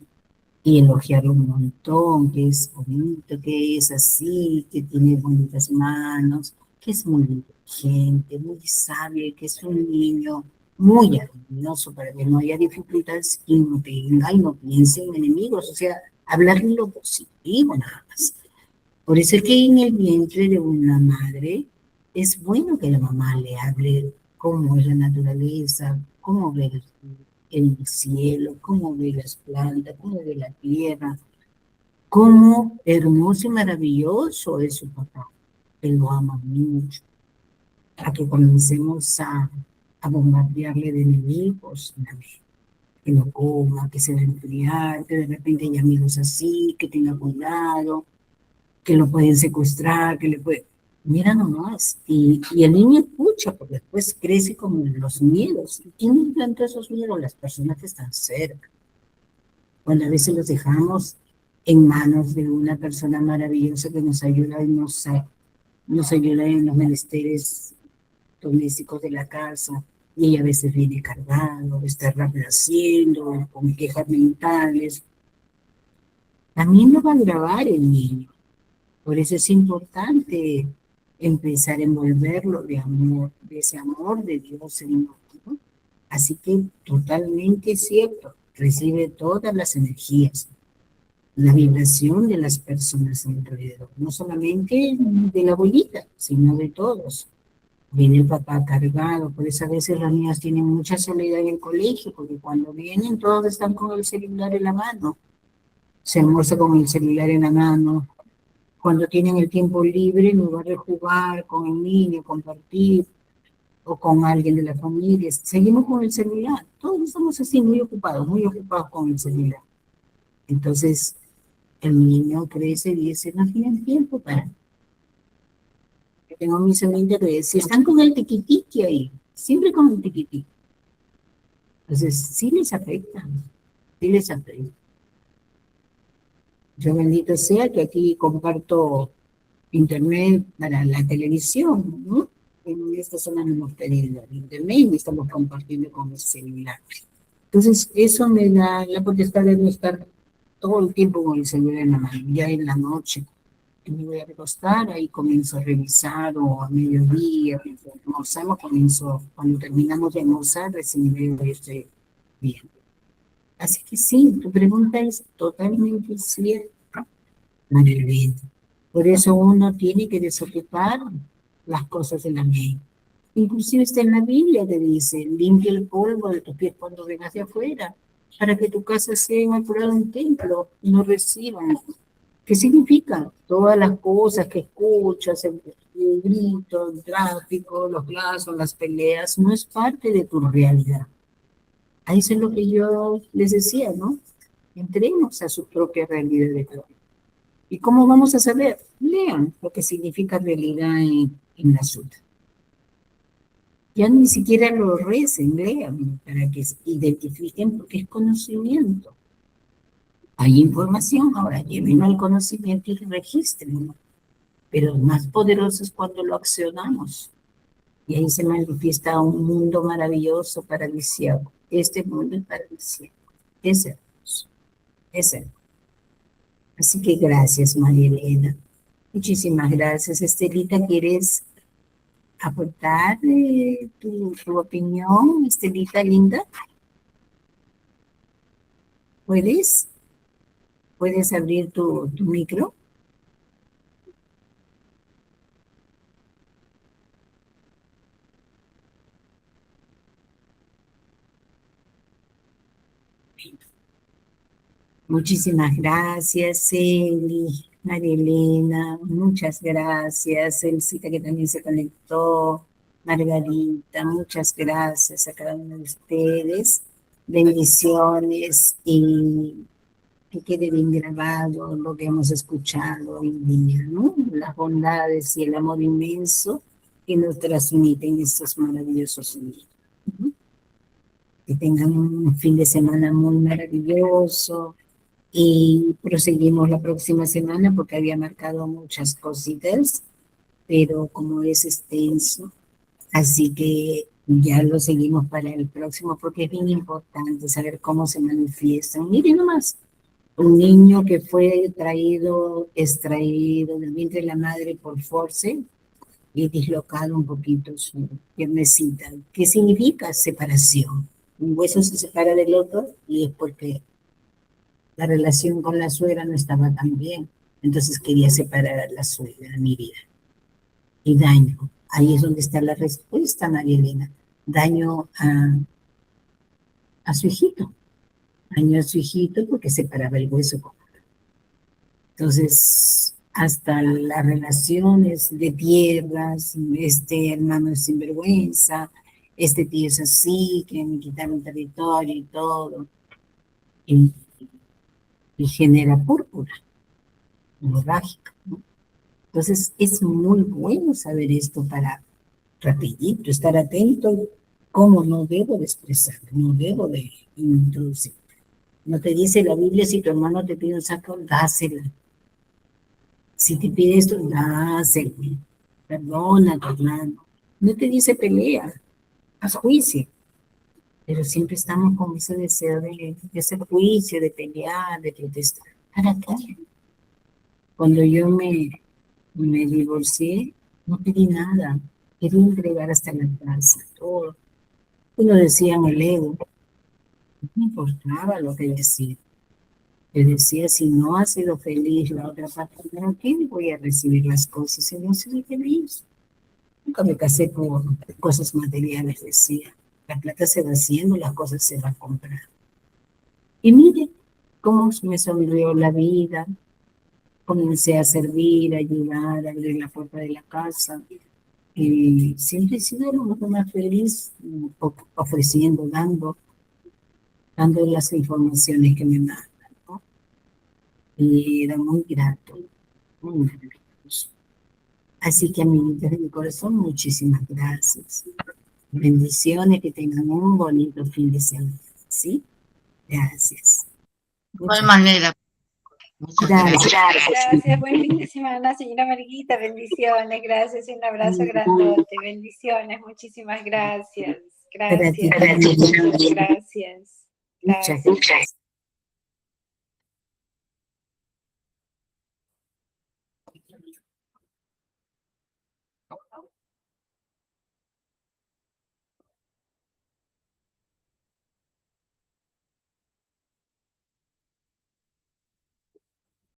y elogiarlo un montón, que es bonito, que es así, que tiene bonitas manos, que es muy inteligente, muy sabio, y que es un niño muy armonioso para que no haya dificultades y no tenga y no piense en enemigos, o sea, hablarle lo positivo nada más. Por eso es que en el vientre de una madre es bueno que la mamá le hable cómo es la naturaleza, cómo ve el cielo, cómo ve las plantas, cómo ve la tierra, cómo hermoso y maravilloso es su papá, que lo ama mucho, a que comencemos a bombardearle de enemigos, que no coma, que se va a enfriar, que de repente hay amigos así, que tenga cuidado, que lo pueden secuestrar, que le puede... Mira nomás, y el niño escucha, porque después crece con los miedos. ¿Y quién inventó esos miedos? Las personas que están cerca. Cuando a veces los dejamos en manos de una persona maravillosa que nos ayuda y nos ayuda en los menesteres domésticos de la casa, y ella a veces viene cargado, está rehaciendo, con quejas mentales. También lo va a grabar el niño. Por eso es importante empezar a envolverlo de amor, de ese amor de Dios en uno, ¿no? Así que totalmente cierto, recibe todas las energías, la vibración de las personas alrededor, no solamente de la abuelita, sino de todos. Viene el papá cargado, por eso a veces las niñas tienen mucha soledad en el colegio, porque cuando vienen todos están con el celular en la mano, se almuerza con el celular en la mano. Cuando tienen el tiempo libre, en lugar de jugar con el niño, compartir, o con alguien de la familia, seguimos con el celular. Todos estamos así muy ocupados con el celular. Entonces, el niño crece y dice, no tienen tiempo para... Yo tengo mis sobrinos que decían, están con el tiquitiqui ahí, siempre con el tiquitiqui. Entonces, sí les afecta, sí les afecta. Yo bendito sea que aquí comparto internet para la televisión, ¿no? En esta zona no hemos tenido internet y estamos compartiendo con el celular. Entonces, eso me da la potestad de no estar todo el tiempo con el celular en la mano. Ya en la noche que me voy a recostar, ahí comienzo a revisar, o a mediodía, cuando almorzamos, cuando terminamos de almorzar, recién veo que estoy bien. Así que sí, tu pregunta es totalmente cierta, María Elena. Por eso uno tiene que desocupar las cosas de la mente. Inclusive está en la Biblia, te dice, limpia el polvo de tus pies cuando vengas de afuera, para que tu casa sea inmaculada un templo y no reciban. ¿Qué significa? Todas las cosas que escuchas, el grito, el tráfico, los lazos, las peleas, no es parte de tu realidad. Ahí es lo que yo les decía, ¿no? Entremos a su propia realidad de gloria. ¿Y cómo vamos a saber? Lean lo que significa realidad en la Sutta. Ya ni siquiera lo recen, lean, para que identifiquen, porque es conocimiento. Hay información, ahora llévenlo al conocimiento y regístrenlo. Pero más poderoso es cuando lo accionamos. Y ahí se manifiesta un mundo maravilloso, paradisíaco. Este mundo es paradisíaco. Es hermoso. Es hermoso. Así que gracias, María Elena. Muchísimas gracias. Estelita, ¿quieres aportar tu opinión, Estelita linda? ¿Puedes? ¿Puedes abrir tu micro? Muchísimas gracias, Eli, María Elena, muchas gracias, Elcita que también se conectó, Margarita, muchas gracias a cada uno de ustedes, bendiciones y que quede bien grabado lo que hemos escuchado hoy día, ¿no? Las bondades y el amor inmenso que nos transmiten estos maravillosos libros. Que tengan un fin de semana muy maravilloso. Y proseguimos la próxima semana porque había marcado muchas cositas, pero como es extenso, así que ya lo seguimos para el próximo porque es bien importante saber cómo se manifiestan. Miren nomás, un niño que fue extraído del vientre de la madre por force y dislocado un poquito su piernecita. ¿Qué significa separación? Un hueso se separa del otro y es porque la relación con la suegra no estaba tan bien, entonces quería separar a la suegra, mi vida. Y daño, ahí es donde está la respuesta, María Elena. Daño a su hijito, daño a su hijito porque separaba el hueso con él. Entonces, hasta las relaciones de tierras, este hermano es sinvergüenza, este tío es así, que me quitaron territorio y todo, y, y genera púrpura hemorrágica, ¿no? Entonces es muy bueno saber esto para rapidito, estar atento, cómo no debo de expresar, no debo de introducir. No te dice la Biblia, si tu hermano te pide un saco, dásela. Si te pide esto, dáselo. Perdona a tu hermano. No te dice pelea, haz juicio. Pero siempre estamos con ese deseo de hacer juicio, de pelear, de protestar. ¿Para qué? Cuando yo me divorcié, no pedí nada. Quería entregar hasta la casa, todo. Uno decía en el ego, no me importaba lo que decía. Yo decía, si no ha sido feliz la otra parte, ¿a quién voy a recibir las cosas si no soy feliz? Nunca me casé por cosas materiales, decía. La plata se va haciendo, las cosas se van comprando. Y mire cómo me sonrió la vida. Comencé a servir, a ayudar, a abrir la puerta de la casa. Y siempre he sido la mujer más feliz, ofreciendo, dando las informaciones que me mandan, ¿no? Y era muy grato, muy maravilloso. Así que, amiguitos de mi corazón, muchísimas gracias. Bendiciones, que tengan un bonito fin de semana, ¿sí? Gracias. De igual manera, muchas gracias. Gracias, buen fin de semana, señora Marguita, bendiciones, gracias, y un abrazo grandote, bendiciones, muchísimas gracias, gracias, gracias, Muchas gracias. gracias.